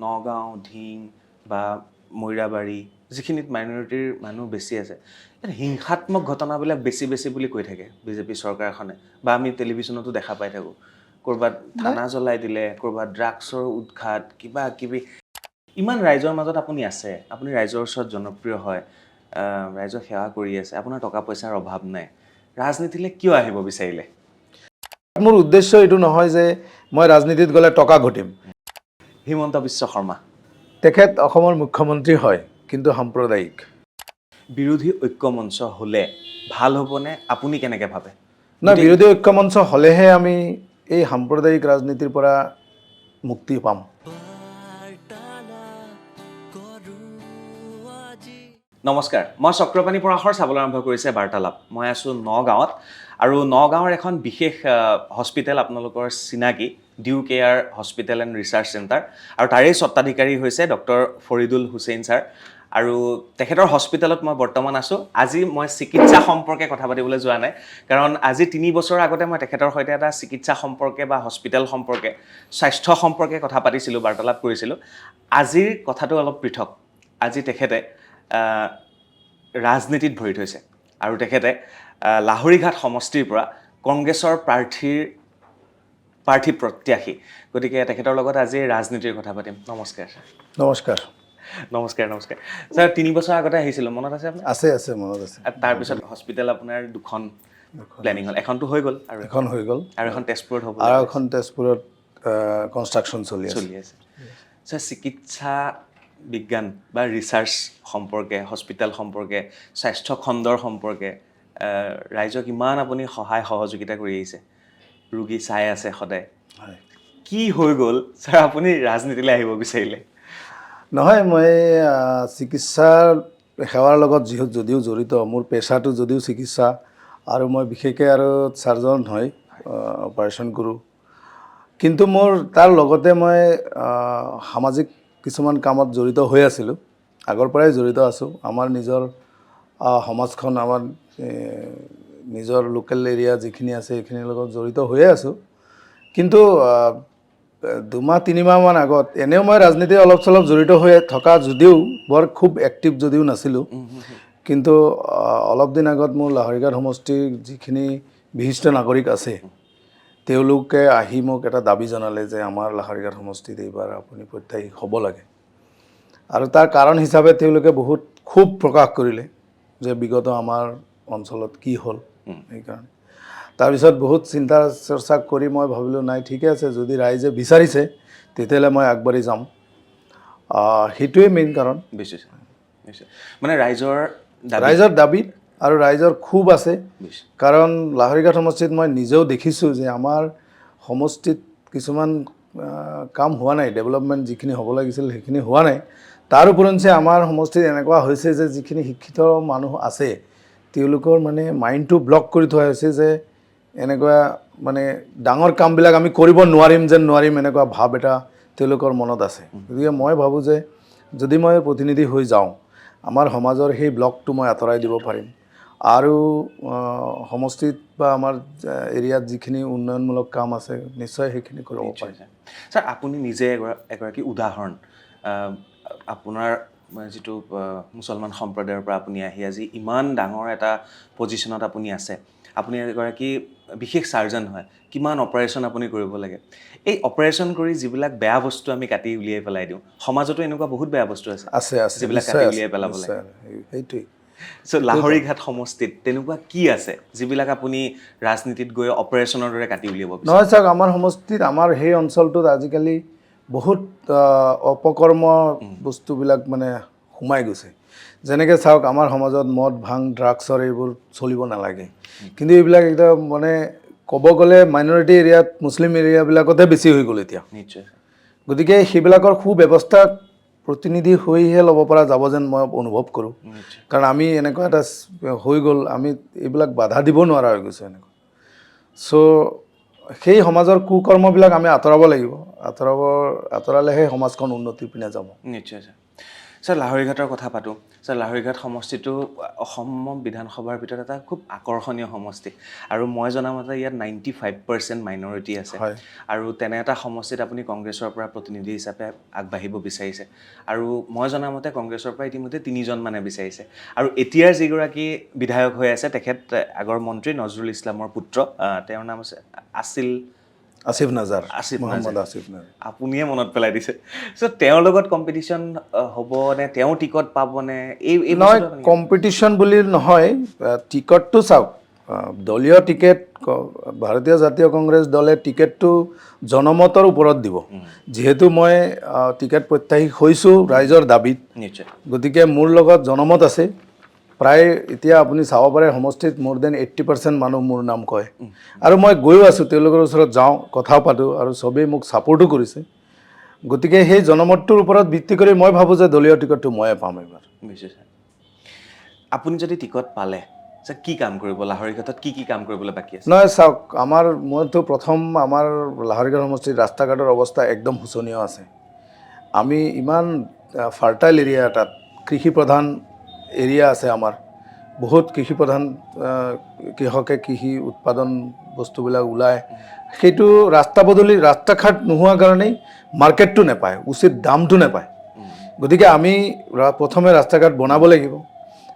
নগাঁও ঢিং বা মৈৰাবাৰী যিখিনিত মাইনৰিটিৰ মানুহ বেছি আছে হিংসাত্মক ঘটনাবিলাক বেছি বুলি কৈ থাকে বিজেপি চৰকাৰখনে বা আমি টেলিভিশ্যনতো দেখা পাই থাকোঁ ক'ৰবাত থানা জ্বলাই দিলে ক'ৰবাত ড্ৰাগছৰ উৎখাত কিবা কিবি ইমান ৰাইজৰ মাজত আপুনি আছে আপুনি ৰাইজৰ ওচৰত জনপ্ৰিয় হয় ৰাইজক সেৱা কৰি আছে আপোনাৰ টকা পইচাৰ অভাৱ নাই ৰাজনীতিলৈ কিয় আহিব বিচাৰিলে মোৰ উদ্দেশ্য এইটো নহয় যে মই ৰাজনীতিত গ'লে টকা ঘটিম হিমন্ত বিশ্ব শৰ্মা তেখেত অসমৰ মুখ্যমন্ত্ৰী হয় কিন্তু সাম্প্ৰদায়িক বিৰোধী ঐক্যমঞ্চ হ'লে ভাল হ'বনে আপুনি কেনেকৈ ভাবে না বিৰোধী ঐক্যমঞ্চ হ'লেহে আমি এই সাম্প্ৰদায়িক ৰাজনীতিৰ পৰা মুক্তি পাম নমস্কাৰ মই চক্ৰপাণী পৰাশৰ চাবলৈ আৰম্ভ কৰিছে বাৰ্তালাপ মই আছোঁ নগাঁৱত আৰু নগাঁৱৰ এখন বিশেষ হস্পিটেল আপোনালোকৰ চিনাকি Dew Care hospital and research centre আৰু তাৰেই স্বত্বাধিকাৰী হৈছে ডক্টৰ ফৰিদুল হুছেইন ছাৰ আৰু তেখেতৰ হস্পিটেলত মই বৰ্তমান আছোঁ আজি মই চিকিৎসা সম্পৰ্কে কথা পাতিবলৈ যোৱা নাই কাৰণ আজি 3 বছৰ আগতে মই তেখেতৰ সৈতে এটা চিকিৎসা সম্পৰ্কে বা হস্পিটেল সম্পৰ্কে স্বাস্থ্য সম্পৰ্কে কথা পাতিছিলোঁ বাৰ্তালাপ কৰিছিলোঁ আজিৰ কথাটো অলপ পৃথক আজি তেখেতে ৰাজনীতিত ভৰি থৈছে আৰু তেখেতে লাহৰীঘাট সমষ্টিৰ পৰা কংগ্ৰেছৰ প্ৰাৰ্থী প্ৰত্যাশী গতিকে তেখেতৰ লগত আজি ৰাজনীতিৰ কথা পাতিম নমস্কাৰ নমস্কাৰ নমস্কাৰ ছাৰ 3 বছৰ আগতে আহিছিলোঁ মনত আছে আপুনি আছে মনত আছে তাৰপিছত হস্পিটেল আপোনাৰ দুখন প্লেনিং হ'ল এখনটো হৈ গ'ল আৰু এখন হৈ গ'ল আৰু এখন তেজপুৰত হ'ব আৰু এখন তেজপুৰত কনষ্ট্ৰাকশ্যন চলি আছে ছাৰ চিকিৎসা বিজ্ঞান বা ৰিচাৰ্চ সম্পৰ্কে হস্পিটেল সম্পৰ্কে স্বাস্থ্য খণ্ডৰ সম্পৰ্কে ৰাইজক ইমান আপুনি সহায় সহযোগিতা কৰি আহিছে ৰোগী চাই আছে সদায় কি হৈ গ'ল ছাৰ আপুনি ৰাজনীতিলৈ আহিব বিচাৰিলে নহয় মই চিকিৎসাৰ সেৱাৰ লগত যদিও জড়িত মোৰ পেচাটো যদিও চিকিৎসা আৰু মই বিশেষকৈ আৰু চাৰ্জন হয় অপাৰেশ্যন কৰোঁ কিন্তু মোৰ তাৰ লগতে মই সামাজিক কিছুমান কামত জড়িত হৈ আছিলোঁ আগৰ পৰাই জড়িত আছোঁ আমাৰ নিজৰ সমাজখন আমাৰ নিজৰ লোকেল এৰিয়া যিখিনি আছে সেইখিনিৰ লগত জড়িত হৈয়ে আছোঁ কিন্তু 2-3 মাহমান আগত এনেও মই ৰাজনীতি অলপ চলপ জড়িত হৈ থকা যদিও বৰ খুব এক্টিভ যদিও নাছিলোঁ কিন্তু অলপ দিন আগত মোৰ লাহৰীঘাট সমষ্টিৰ যিখিনি বিশিষ্ট নাগৰিক আছে তেওঁলোকে আহি মোক এটা দাবী জনালে যে আমাৰ লাহৰীঘাট সমষ্টিত এইবাৰ আপুনি প্ৰত্যাশী হ'ব লাগে আৰু তাৰ কাৰণ হিচাপে তেওঁলোকে বহুত খুব প্ৰকাশ কৰিলে যে বিগত আমাৰ অঞ্চলত কি হ'ল সেইকাৰণে তাৰপিছত বহুত চিন্তা চৰ্চা কৰি মই ভাবিলোঁ নাই ঠিকে আছে যদি ৰাইজে বিচাৰিছে তেতিয়াহ'লে মই আগবাঢ়ি যাম সেইটোৱে মেইন কাৰণ মানে ৰাইজৰ দাবী আৰু ৰাইজৰ খুব আছে কাৰণ লাহৰীঘাট সমষ্টিত মই নিজেও দেখিছোঁ যে আমাৰ সমষ্টিত কিছুমান কাম হোৱা নাই ডেভেলপমেণ্ট যিখিনি হ'ব লাগিছিল সেইখিনি হোৱা নাই তাৰ উপৰিঞ্চি আমাৰ সমষ্টিত এনেকুৱা হৈছে যে যিখিনি শিক্ষিত মানুহ আছে তেওঁলোকৰ মানে মাইণ্ডটো ব্লক কৰি থোৱা হৈছে যে এনেকুৱা মানে ডাঙৰ কামবিলাক আমি কৰিব নোৱাৰিম এনেকুৱা ভাৱ এটা তেওঁলোকৰ মনত আছে গতিকে মই ভাবোঁ যে যদি মই প্ৰতিনিধি হৈ যাওঁ আমাৰ সমাজৰ সেই ব্লকটো মই আঁতৰাই দিব পাৰিম আৰু সমষ্টিত বা আমাৰ এৰিয়াত যিখিনি উন্নয়নমূলক কাম আছে নিশ্চয় সেইখিনি কৰিব পাৰিম ছাৰ আপুনি নিজে এগৰাকী উদাহৰণ আপোনাৰ যিটো মুছলমান সম্প্ৰদায়ৰ পৰা আপুনি আহি আজি ইমান ডাঙৰ এটা পজিশ্যনত আপুনি আছে আপুনি এগৰাকী বিশেষ চাৰ্জন হয় কিমান অপাৰেশ্যন আপুনি কৰিব লাগে এই অপাৰেশ্যন কৰি যিবিলাক বেয়া বস্তু আমি কাটি উলিয়াই পেলাই দিওঁ সমাজতো এনেকুৱা বহুত বেয়া বস্তু আছে যিবিলাক কাটি উলিয়াই পেলাব লাগে সেইটোৱে লাহৰীঘাট সমষ্টিত তেনেকুৱা কি আছে যিবিলাক আপুনি ৰাজনীতিত গৈ অপাৰেশ্যনৰ দৰে কাটি উলিয়াব বিচাৰে নহয় চাওক আমাৰ সমষ্টিত আমাৰ সেই অঞ্চলটোত আজিকালি বহুত অপকৰ্ম বস্তুবিলাক মানে সোমাই গৈছে যেনেকৈ চাওক আমাৰ সমাজত মদ ভাং ড্ৰাগছৰ এইবোৰ চলিব নালাগে কিন্তু এইবিলাক একদম মানে ক'ব গ'লে মাইনৰিটি এৰিয়াত মুছলিম এৰিয়াবিলাকতে বেছি হৈ গ'ল এতিয়া নিশ্চয় গতিকে সেইবিলাকৰ সুব্যৱস্থা প্ৰতিনিধি হৈহে ল'ব পৰা যাব যেন মই অনুভৱ কৰোঁ কাৰণ আমি এনেকুৱা এটা হৈ গ'ল আমি এইবিলাক বাধা দিব নোৱাৰা হৈ গৈছোঁ এনেকুৱা চ' সেই সমাজৰ কুকৰ্মবিলাক আমি আঁতৰাব লাগিব আঁতৰালেহে সমাজখন উন্নতিৰ পিনে যাব নিশ্চয় ছাৰ ছাৰ লাহৰীঘাটৰ কথা পাতোঁ ছাৰ লাহৰীঘাট সমষ্টিটো অসম বিধানসভাৰ ভিতৰত এটা খুব আকৰ্ষণীয় সমষ্টি আৰু মই জনামতে ইয়াত 95% মাইনৰিটি আছে হয়। আৰু তেনে এটা সমষ্টিত আপুনি কংগ্ৰেছৰ পৰা প্ৰতিনিধি হিচাপে আগবাঢ়িব বিচাৰিছে আৰু মই জনামতে কংগ্ৰেছৰ পৰা ইতিমধ্যে 3জন মানে বিচাৰিছে আৰু এতিয়াৰ যিগৰাকী বিধায়ক হৈ আছে তেখেত আগৰ মন্ত্ৰী নজৰুল ইছলামৰ পুত্ৰ তেওঁৰ নাম আছে আসিফ নাজাৰ আসিফ মোহাম্মদ নাজাৰ। আসিফ নাজাৰ আপুনিয়ে মনত পেলাই দিছে চ' তেওঁৰ লগত কম্পিটিশ্যন হ'ব নে তেওঁ টিকট পাবনে এই নহয় কম্পিটিশ্যন বুলি নহয় টিকটটো চাওক দলীয় টিকেট ভাৰতীয় জাতীয় কংগ্ৰেছ দলে টিকেটটো জনমতৰ ওপৰত দিব যিহেতু মই টিকেট প্ৰত্যাশী হৈছোঁ ৰাইজৰ দাবীত নিশ্চয় গতিকে মোৰ লগত জনমত আছে প্ৰায় এতিয়া আপুনি চাব পাৰে সমষ্টিত মোৰ দেন 80% মানুহ মোৰ নাম কয় আৰু মই গৈও আছোঁ তেওঁলোকৰ ওচৰত যাওঁ কথাও পাতোঁ আৰু চবেই মোক ছাপোৰ্টো কৰিছে গতিকে সেই জনমতটোৰ ওপৰত ভিত্তি কৰি মই ভাবোঁ যে দলীয় টিকটটো ময়ে পাম এইবাৰ নিশ্চয় ছাৰ আপুনি যদি টিকট পালে ছাৰ কি কাম কৰিব লাহৰীঘাটত কি কাম কৰিবলৈ বাকী আছে নহয় চাওক মইতো প্ৰথম আমাৰ লাহৰীঘাট সমষ্টিৰ ৰাস্তা ঘাটৰ অৱস্থা একদম শোচনীয় আছে আমি ইমান ফাৰ্টাইল এৰিয়া তাত কৃষি প্ৰধান এৰিয়া আছে আমাৰ বহুত কৃষি প্ৰধান কৃষকে কৃষি উৎপাদন বস্তুবিলাক ওলায় সেইটো ৰাস্তা ঘাট নোহোৱা কাৰণেই মাৰ্কেটটো নাপায় উচিত দামটো নাপায় গতিকে আমি প্ৰথমে ৰাস্তা ঘাট বনাব লাগিব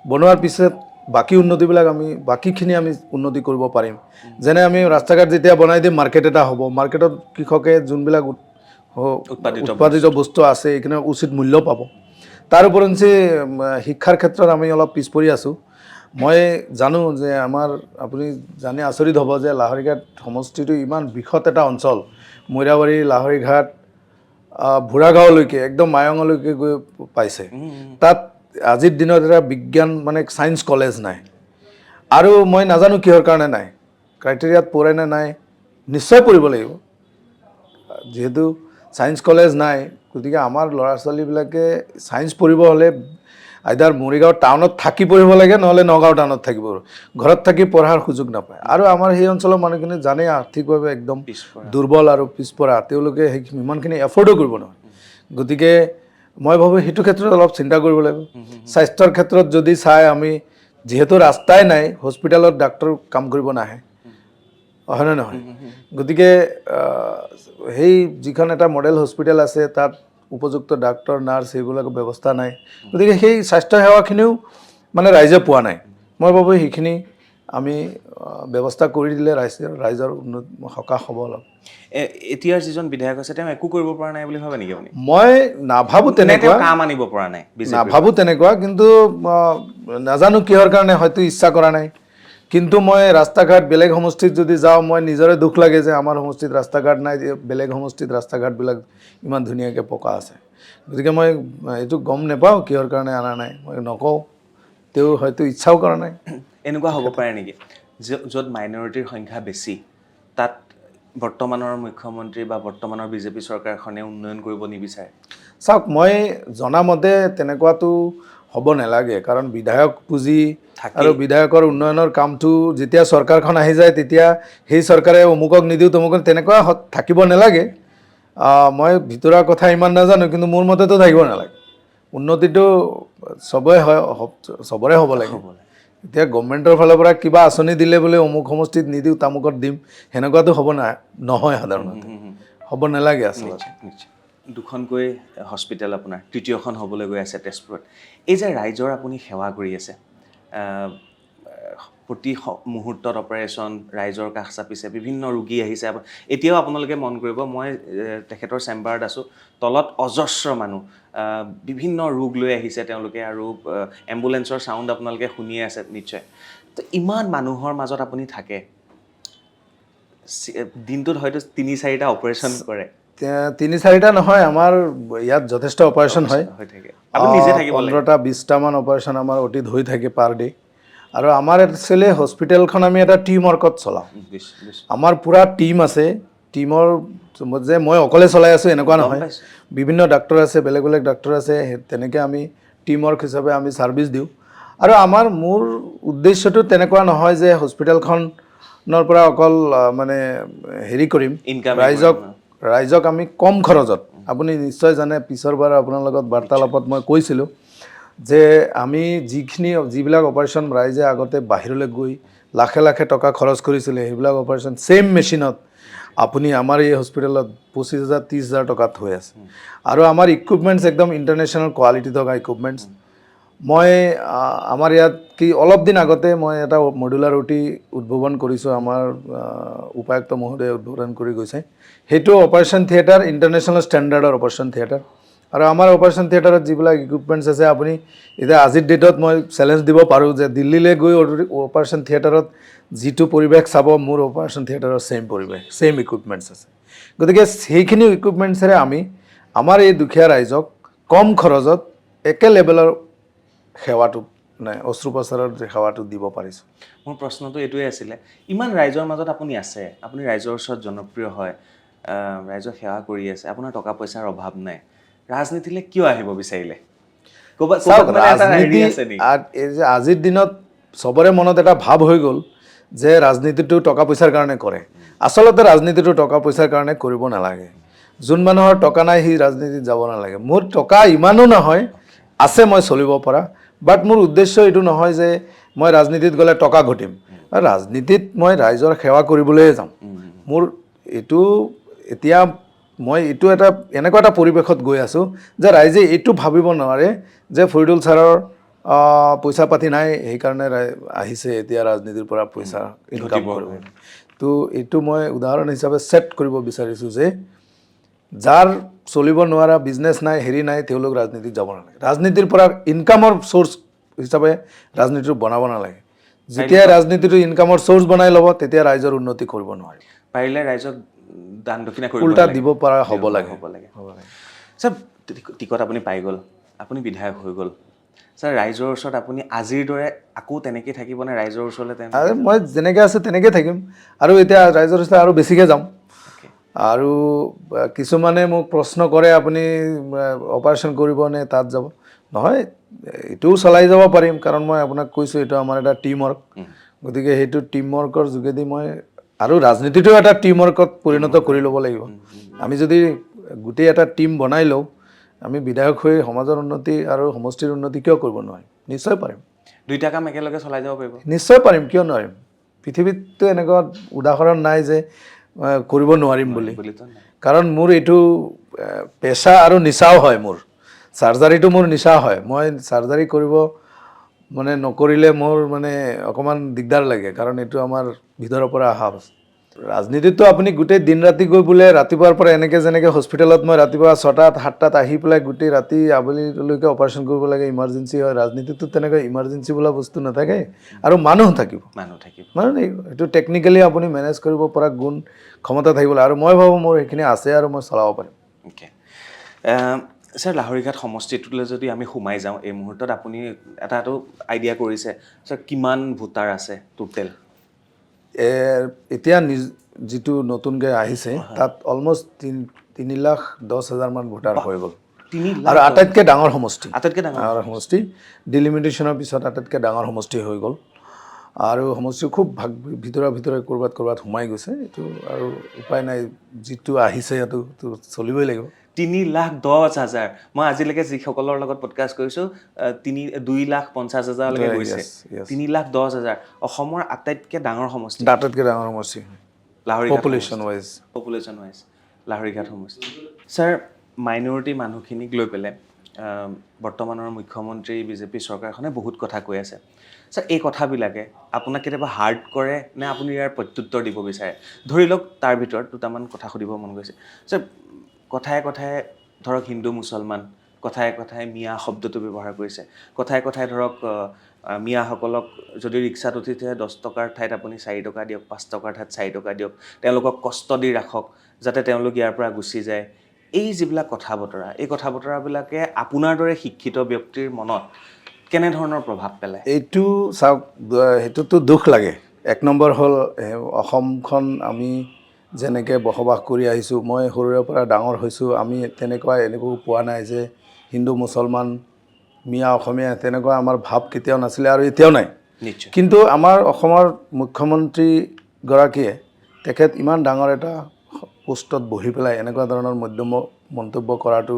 বনোৱাৰ পিছত বাকী উন্নতিবিলাক বাকীখিনি আমি উন্নতি কৰিব পাৰিম যেনে আমি ৰাস্তা ঘাট যেতিয়া বনাই দিম মাৰ্কেট এটা হ'ব মাৰ্কেটত কৃষকে যোনবিলাক উৎপাদিত বস্তু আছে এইখিনি উচিত মূল্য পাব তাৰ উপৰঞ্চি শিক্ষাৰ ক্ষেত্ৰত আমি অলপ পিছ পৰি আছোঁ মই জানো যে আপুনি জানি আচৰিত হ'ব যে লাহৰীঘাট সমষ্টিটো ইমান বৃহৎ এটা অঞ্চল মৈৰাবাৰী লাহৰীঘাট ভোৰাগাঁৱলৈকে একদম মায়ঙলৈকে গৈ পাইছে তাত আজিৰ দিনত এটা বিজ্ঞান মানে ছায়েন্স কলেজ নাই আৰু মই নাজানো কিহৰ কাৰণে নাই ক্ৰাইটেৰিয়াত পৰে নে নাই নিশ্চয় পৰিব লাগিব যিহেতু ছায়েন্স কলেজ নাই গতিকে আমাৰ ল'ৰা ছোৱালীবিলাকে ছায়েন্স পঢ়িব হ'লে আইদাৰ মৰিগাঁও টাউনত থাকি পঢ়িব লাগে নহ'লে নগাঁও টাউনত থাকিব ঘৰত থাকি পঢ়াৰ সুযোগ নাপায় আৰু আমাৰ সেই অঞ্চলৰ মানুহখিনি জানেই আৰ্থিকভাৱে একদম দুৰ্বল আৰু পিছপৰা তেওঁলোকে ইমানখিনি এফৰ্ডো কৰিব নহয় গতিকে মই ভাবোঁ সেইটো ক্ষেত্ৰত অলপ চিন্তা কৰিব লাগিব স্বাস্থ্যৰ ক্ষেত্ৰত যদি চাই আমি যিহেতু ৰাস্তাই নাই হস্পিটেলত ডাক্তৰ কাম কৰিব নাহে হয়নে নহয় গতিকে সেই যিখন এটা মডেল হস্পিটেল আছে তাত উপযুক্ত ডাক্তৰ নাৰ্ছ এইবিলাকৰ ব্যৱস্থা নাই গতিকে সেই স্বাস্থ্য সেৱাখিনিও মানে ৰাইজে পোৱা নাই মই ভাবোঁ সেইখিনি আমি ব্যৱস্থা কৰি দিলে ৰাইজৰ সকাহ হ'ব অলপ এতিয়াৰ যিজন বিধায়ক আছে তেওঁ একো কৰিব পৰা নাই বুলি ভাবে নেকি আপুনি মই নাভাবোঁ তেনেকুৱা কাম আনিব পৰা নাই নাভাবোঁ তেনেকুৱা কিন্তু নাজানো কিহৰ কাৰণে হয়তো ইচ্ছা কৰা নাই কিন্তু মই ৰাস্তা ঘাট বেলেগ সমষ্টিত যদি যাওঁ মই নিজৰে দুখ লাগে যে আমাৰ সমষ্টিত ৰাস্তা ঘাট নাই বেলেগ সমষ্টিত ৰাস্তা ঘাটবিলাক ইমান ধুনীয়াকৈ পকা আছে গতিকে মই এইটো গম নাপাওঁ কিহৰ কাৰণে অনা নাই মই নকওঁ তেওঁ হয়তো ইচ্ছাও কৰা নাই এনেকুৱা হ'ব পাৰে নেকি য'ত মাইনৰিটিৰ সংখ্যা বেছি তাত বৰ্তমানৰ মুখ্যমন্ত্ৰী বা বৰ্তমানৰ বিজেপি চৰকাৰখনে উন্নয়ন কৰিব নিবিচাৰে চাওক মই জনামতে তেনেকুৱাটো হ'ব নালাগে কাৰণ বিধায়ক পুঁজি আৰু বিধায়কৰ উন্নয়নৰ কামটো যেতিয়া চৰকাৰখন আহি যায় তেতিয়া সেই চৰকাৰে অমুকক নিদিওঁ তমুকক তেনেকুৱা থাকিব নালাগে মই ভিতৰুৱা কথা ইমান নাজানো কিন্তু মোৰ মতেতো থাকিব নালাগে উন্নতিটো চবৰে হ'ব লাগে এতিয়া গভৰ্ণমেণ্টৰ ফালৰ পৰা কিবা আঁচনি দিলে বোলে অমুক সমষ্টিত নিদিওঁ তামুকত দিম সেনেকুৱাতো হ'ব নহয় সাধাৰণতে হ'ব নালাগে আচলতে দুখনকৈ হস্পিটেল আপোনাৰ তৃতীয়খন হ'বলৈ গৈ আছে তেজপুৰত এই যে ৰাইজৰ আপুনি সেৱা কৰি আছে প্ৰতি মুহূৰ্তত অপাৰেশ্যন ৰাইজৰ কাষ চাপিছে বিভিন্ন ৰোগী আহিছে এতিয়াও আপোনালোকে মন কৰিব মই তেখেতৰ চেম্বাৰত আছোঁ তলত অজস্ৰ মানুহ বিভিন্ন ৰোগ লৈ আহিছে তেওঁলোকে আৰু এম্বুলেঞ্চৰ চাউণ্ড আপোনালোকে শুনিয়ে আছে নিশ্চয় তো ইমান মানুহৰ মাজত আপুনি থাকে দিনটোত হয়তো 3-4টা অপাৰেশ্যন কৰে 3-4টা নহয় আমাৰ ইয়াত যথেষ্ট অপাৰেশ্যন হয় আপুনি নিজে থাকিব 15টা-20টামান অপাৰেশ্যন আমাৰ অতীত হৈ থাকে পাৰ ডে আৰু আমাৰ একচুৱেলি হস্পিটেলখন আমি এটা টিম ৱৰ্কত চলাওঁ আমাৰ পূৰা টিম আছে টিমৰ যে মই অকলে চলাই আছোঁ এনেকুৱা নহয় বিভিন্ন ডাক্তৰ আছে বেলেগ বেলেগ ডাক্তৰ আছে তেনেকৈ আমি টিম ৱৰ্ক হিচাপে আমি ছাৰ্ভিচ দিওঁ আৰু মোৰ উদ্দেশ্যটো তেনেকুৱা নহয় যে হস্পিটেলখনৰ পৰা অকল মানে হেৰি কৰিম ৰাইজক আমি কম খৰচত আপুনি নিশ্চয় জানে পিছৰ বাৰ আপোনাৰ লগত বাৰ্তালাপত মই কৈছিলোঁ যে আমি যিবিলাক অপাৰেশ্যন ৰাইজে আগতে বাহিৰলৈ গৈ লাখে লাখে টকা খৰচ কৰিছিলে সেইবিলাক অপাৰেশ্যন ছেইম মেচিনত আপুনি আমাৰ এই হস্পিটেলত 25,000 30,000 টকাত হৈ আছে আৰু আমাৰ ইকুইপমেণ্টছ একদম ইণ্টাৰনেশ্যনেল কোৱালিটি থকা ইকুইপমেণ্টছ মই আমাৰ ইয়াত কি অলপ দিন আগতে মই এটা মডুলাৰ অ' টি উদ্ভাৱন কৰিছোঁ আমাৰ উপায়ুক্ত মহোদয়ে উদ্বোধন কৰি গৈছে সেইটো অপাৰেশ্যন থিয়েটাৰ ইণ্টাৰনেশ্যনেল ষ্টেণ্ডাৰ্ডৰ অপাৰেশ্যন থিয়েটাৰ আৰু আমাৰ অপাৰেশ্যন থিয়েটাৰত যিবিলাক ইকুইপমেণ্টছ আছে আপুনি এতিয়া আজিৰ ডেটত মই চেলেঞ্জ দিব পাৰোঁ যে দিল্লীলৈ গৈ অপাৰেশ্যন থিয়েটাৰত যিটো পৰিৱেশ চাব মোৰ অপাৰেশ্যন থিয়েটাৰৰ ছেইম পৰিৱেশ ছেইম ইকুইপমেণ্টছ আছে গতিকে সেইখিনি ইকুইপমেণ্টছেৰে আমি আমাৰ এই দুখীয়া ৰাইজক কম খৰচত একে লেভেলৰ সেৱাটো মানে অস্ত্ৰোপচাৰৰ যে সেৱাটো দিব পাৰিছোঁ মোৰ প্ৰশ্নটো এইটোৱে আছিলে ইমান ৰাইজৰ মাজত আপুনি আছে আপুনি ৰাইজৰ ওচৰত জনপ্ৰিয় হয় ৰাইজক সেৱা কৰি আছে আপোনাৰ টকা পইচাৰ অভাৱ নাই ৰাজনীতিলৈ কিয় আহিব বিচাৰিলে আজিৰ দিনত চবৰে মনত এটা ভাৱ হৈ গ'ল যে ৰাজনীতিটো টকা পইচাৰ কাৰণে কৰে আচলতে ৰাজনীতিটো টকা পইচাৰ কাৰণে কৰিব নালাগে যোন মানুহৰ টকা নাই সি ৰাজনীতিত যাব নালাগে মোৰ টকা ইমানো নহয় আছে মই চলিব পৰা বাট মোৰ উদ্দেশ্য এইটো নহয় যে মই ৰাজনীতিত গ'লে টকা ঘটিম ৰাজনীতিত মই ৰাইজৰ সেৱা কৰিবলৈয়ে যাম মোৰ এইটো এতিয়া মই এইটো এটা এনেকুৱা এটা পৰিৱেশত গৈ আছোঁ যে ৰাইজে এইটো ভাবিব নোৱাৰে যে ফৰিদুল ছাৰৰ পইচা পাতি নাই সেইকাৰণে আহিছে এতিয়া ৰাজনীতিৰ পৰা পইচা ইনকাম কৰিব তো এইটো মই উদাহৰণ হিচাপে ছেট কৰিব বিচাৰিছোঁ যে যাৰ চলিব নোৱাৰা বিজনেছ নাই হেৰি নাই তেওঁলোক ৰাজনীতিত যাব নালাগে ৰাজনীতিৰ পৰা ইনকামৰ চ'ৰ্চ হিচাপে ৰাজনীতিটো বনাব নালাগে যেতিয়া ৰাজনীতিটো ইনকামৰ চ'ৰ্চ বনাই ল'ব তেতিয়া ৰাইজৰ উন্নতি কৰিব নোৱাৰিব পাৰিলে ৰাইজক দান দক্ষিণা কৰিব উল্টা দিব পৰা হ'ব লাগে ছাৰ টিকট আপুনি পাই গ'ল আপুনি বিধায়ক হৈ গ'ল ছাৰ ৰাইজৰ ওচৰত আপুনি আজিৰ দৰে আকৌ তেনেকৈ থাকিবনে ৰাইজৰ ওচৰলৈ মই যেনেকৈ আছোঁ তেনেকৈ থাকিম আৰু এতিয়া ৰাইজৰ ওচৰত আৰু বেছিকৈ যাম আৰু কিছুমানে মোক প্ৰশ্ন কৰে আপুনি অপাৰেশ্যন কৰিব নে তাত যাব নহয় এইটোও চলাই যাব পাৰিম কাৰণ মই আপোনাক কৈছোঁ এইটো আমাৰ এটা টিম ৱৰ্ক গতিকে সেইটো টিম ৱৰ্কৰ যোগেদি মই আৰু ৰাজনীতিটো এটা টিম ৱৰ্কত পৰিণত কৰি ল'ব লাগিব আমি যদি গোটেই এটা টিম বনাই লওঁ আমি বিধায়ক হৈ সমাজৰ উন্নতি আৰু সমষ্টিৰ উন্নতি কিয় কৰিব নোৱাৰিম নিশ্চয় পাৰিম দুইটা কাম একেলগে চলাই যাব পাৰিব নিশ্চয় পাৰিম কিয় নোৱাৰিম পৃথিৱীততো এনেকুৱা উদাহৰণ নাই যে কৰিব নোৱাৰিম বুলি কাৰণ মোৰ এইটো পেচা আৰু নিচাও হয় মোৰ চাৰ্জাৰীটো মোৰ নিচা হয় মই চাৰ্জাৰী কৰিব মানে নকৰিলে মোৰ মানে অকণমান দিগদাৰ লাগে কাৰণ এইটো আমাৰ ভিতৰৰ পৰা অহা ৰাজনীতিটো আপুনি গোটেই দিন ৰাতি গৈ বোলে ৰাতিপুৱাৰ পৰা এনেকৈ যেনেকৈ হস্পিটেলত মই ৰাতিপুৱা 6টাত 7টাত আহি পেলাই গোটেই ৰাতি আবেলিলৈকে অপাৰেশ্যন কৰিব লাগে ইমাৰ্জেঞ্চি হয় ৰাজনীতিটোত তেনেকৈ ইমাৰ্জেঞ্চি বোলা বস্তু নাথাকে আৰু মানুহ থাকিব এইটো টেকনিকেলি আপুনি মেনেজ কৰিব পৰা গুণ ক্ষমতা থাকিব আৰু মই ভাবোঁ মোৰ সেইখিনি আছে আৰু মই চলাব পাৰিম ছাৰ লাহৰীঘাট সমষ্টিটোলৈ যদি আমি সোমাই যাওঁ এই মুহূৰ্তত আপুনি এটাটো আইডিয়া কৰিছে ছাৰ কিমান ভোটাৰ আছে টোটেল এতিয়া যিটো নতুনকৈ আহিছে তাত অলমষ্ট 3,10,000 মান ভোটাৰ হৈ গ'ল আৰু আটাইতকৈ ডাঙৰ সমষ্টি ডিলিমিটেশ্যনৰ পিছত আটাইতকৈ ডাঙৰ সমষ্টি হৈ গ'ল আৰু সমষ্টি খুব ভিতৰে ক'ৰবাত সোমাই গৈছে এইটো আৰু উপায় নাই যিটো আহিছে সেইটো চলিবই লাগিব 3,10,000 মই আজিলৈকে যিসকলৰ লগত পডকাষ্ট কৰিছোঁ 2,50,000লৈকে গৈছে 3,10,000 অসমৰ আটাইতকৈ ডাঙৰ সমষ্টি পপুলেশ্যন ৱাইজ লাহৰীঘাট সমষ্টি ছাৰ মাইনৰিটি মানুহখিনিক লৈ পেলাই বৰ্তমানৰ মুখ্যমন্ত্ৰী বিজেপি চৰকাৰখনে বহুত কথা কৈ আছে ছাৰ এই কথাবিলাকে আপোনাক কেতিয়াবা হাৰ্ট কৰে নে আপুনি ইয়াৰ প্ৰত্যুত্তৰ দিব বিচাৰে ধৰি লওক তাৰ ভিতৰত দুটামান কথা সুধিব মন গৈছে ছাৰ কথাই ধৰক হিন্দু মুছলমান কথাই মিয়া শব্দটো ব্যৱহাৰ কৰিছে কথাই ধৰক মিয়াসকলক যদি ৰিক্সাত উঠি 10 টকাৰ ঠাইত আপুনি 4 টকা দিয়ক 5 টকাৰ ঠাইত 4 টকা দিয়ক তেওঁলোকক কষ্ট দি ৰাখক যাতে তেওঁলোক ইয়াৰ পৰা গুচি যায় এই যিবিলাক কথা বতৰা এই কথা বতৰাবিলাকে আপোনাৰ দৰে শিক্ষিত ব্যক্তিৰ মনত কেনেধৰণৰ প্ৰভাৱ পেলায় এইটো চাওক সেইটোতো দুখ লাগে এক নম্বৰ হ'ল অসমখন আমি যেনেকৈ বসবাস কৰি আহিছোঁ মই সৰুৰে পৰা ডাঙৰ হৈছোঁ আমি তেনেকুৱা এনেকৈ পোৱা নাই যে হিন্দু মুছলমান মিয়া অসমীয়া তেনেকুৱা আমাৰ ভাৱ কেতিয়াও নাছিলে আৰু এতিয়াও নাই কিন্তু আমাৰ অসমৰ মুখ্যমন্ত্ৰীগৰাকীয়ে তেখেত ইমান ডাঙৰ এটা পোষ্টত বহি পেলাই এনেকুৱা ধৰণৰ মন্তব্য কৰাটো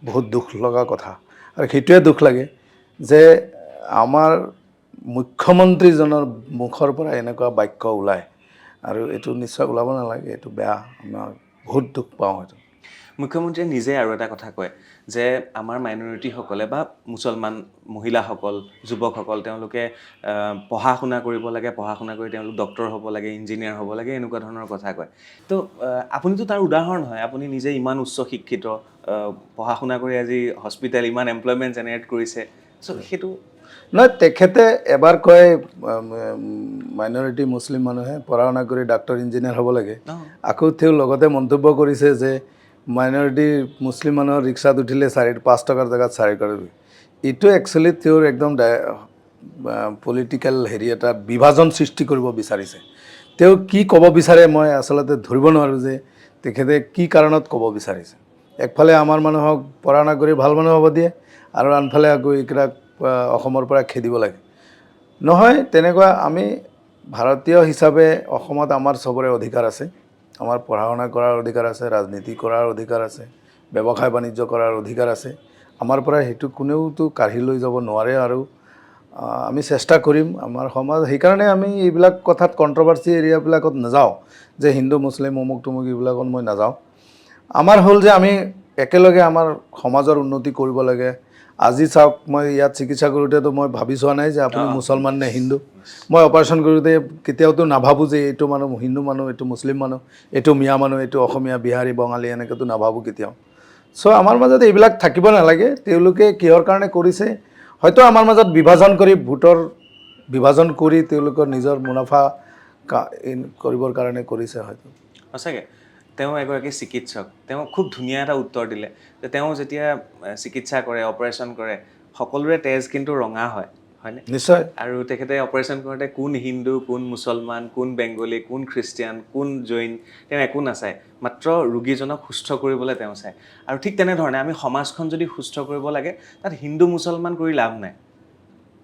বহুত দুখ লগা কথা আৰু সেইটোৱে দুখ লাগে যে আমাৰ মুখ্যমন্ত্ৰীজনৰ মুখৰ পৰা এনেকুৱা বাক্য ওলায় আৰু এইটো নিশ্চয় ওলাব নালাগে এইটো বেয়া আমাৰ বহুত দুখ পাওঁ এইটো মুখ্যমন্ত্ৰীয়ে নিজে আৰু এটা কথা কয় যে আমাৰ মাইনৰিটিসকলে বা মুছলমান মহিলাসকল যুৱকসকল তেওঁলোকে পঢ়া শুনা কৰিব লাগে পঢ়া শুনা কৰি তেওঁলোক ডক্টৰ হ'ব লাগে ইঞ্জিনিয়াৰ হ'ব লাগে এনেকুৱা ধৰণৰ কথা কয় তো আপুনিতো তাৰ উদাহৰণ হয় আপুনি নিজে ইমান উচ্চ শিক্ষিত পঢ়া শুনা কৰি আজি হস্পিটেল ইমান এমপ্লয়মেণ্ট জেনেৰেট কৰিছে চ' সেইটো নহয় তেখেতে এবাৰ কয় মাইনৰিটি মুছলিম মানুহে পঢ়া শুনা কৰি ডাক্তৰ ইঞ্জিনিয়াৰ হ'ব লাগে আকৌ তেওঁ লগতে মন্তব্য কৰিছে যে মাইনৰিটি মুছলিম মানুহৰ ৰিক্সাত উঠিলে 5 টকাৰ জেগাত 4 টকা এইটো একচুৱেলি তেওঁৰ একদম পলিটিকেল হেৰি এটা বিভাজন সৃষ্টি কৰিব বিচাৰিছে তেওঁ কি ক'ব বিচাৰে মই আচলতে ধৰিব নোৱাৰোঁ যে তেখেতে কি কাৰণত ক'ব বিচাৰিছে একফালে আমাৰ মানুহক পঢ়া শুনা কৰি ভাল মানুহ হ'ব দিয়ে আৰু আনফালে আকৌ এইবিলাক অসমৰ পৰা খেদিব লাগে নহয় তেনেকুৱা আমি ভাৰতীয় হিচাপে অসমত আমাৰ চবৰে অধিকাৰ আছে আমাৰ পঢ়া শুনা কৰাৰ অধিকাৰ আছে ৰাজনীতি কৰাৰ অধিকাৰ আছে ব্যৱসায় বাণিজ্য কৰাৰ অধিকাৰ আছে আমাৰ পৰা সেইটো কোনেওতো কাঢ়ি লৈ যাব নোৱাৰে আৰু আমি চেষ্টা কৰিম আমাৰ সমাজ সেইকাৰণে আমি এইবিলাক কথাত কণ্ট্ৰভাৰ্চি এৰিয়াবিলাকত নাযাওঁ যে হিন্দু মুছলিম অমুক তুমুক এইবিলাকত মই নাযাওঁ আমাৰ হ'ল যে আমি একেলগে আমাৰ সমাজৰ উন্নতি কৰিব লাগে আজি চাওক মই ইয়াত চিকিৎসা কৰোঁতেতো মই ভাবি চোৱা নাই যে আপুনি মুছলমান নে হিন্দু মই অপাৰেশ্যন কৰোঁতে কেতিয়াওতো নাভাবোঁ যে এইটো মানুহ হিন্দু মানুহ এইটো মুছলিম মানুহ এইটো মিয়া মানুহ এইটো অসমীয়া বিহাৰী বঙালী এনেকৈতো নাভাবোঁ কেতিয়াও চ' আমাৰ মাজত এইবিলাক থাকিব নালাগে তেওঁলোকে কিহৰ কাৰণে কৰিছে হয়তো আমাৰ মাজত বিভাজন কৰি ভোটৰ বিভাজন কৰি তেওঁলোকৰ নিজৰ মুনাফা কৰিবৰ কাৰণে কৰিছে হয়তো সঁচাকৈ তেওঁ এগৰাকী চিকিৎসক তেওঁ খুব ধুনীয়া এটা উত্তৰ দিলে যে তেওঁ যেতিয়া চিকিৎসা কৰে অপাৰেশ্যন কৰে সকলোৰে তেজ কিন্তু ৰঙা হয় হয়নে নিশ্চয় আৰু তেখেতে অপাৰেশ্যন কৰোঁতে কোন হিন্দু কোন মুছলমান কোন বেংগলী কোন খ্ৰীষ্টিয়ান কোন জৈন তেওঁ একো নাচায় মাত্ৰ ৰোগীজনক সুস্থ কৰিবলৈ তেওঁ চায় আৰু ঠিক তেনেধৰণে আমি সমাজখন যদি সুস্থ কৰিব লাগে তাত হিন্দু মুছলমান কৰি লাভ নাই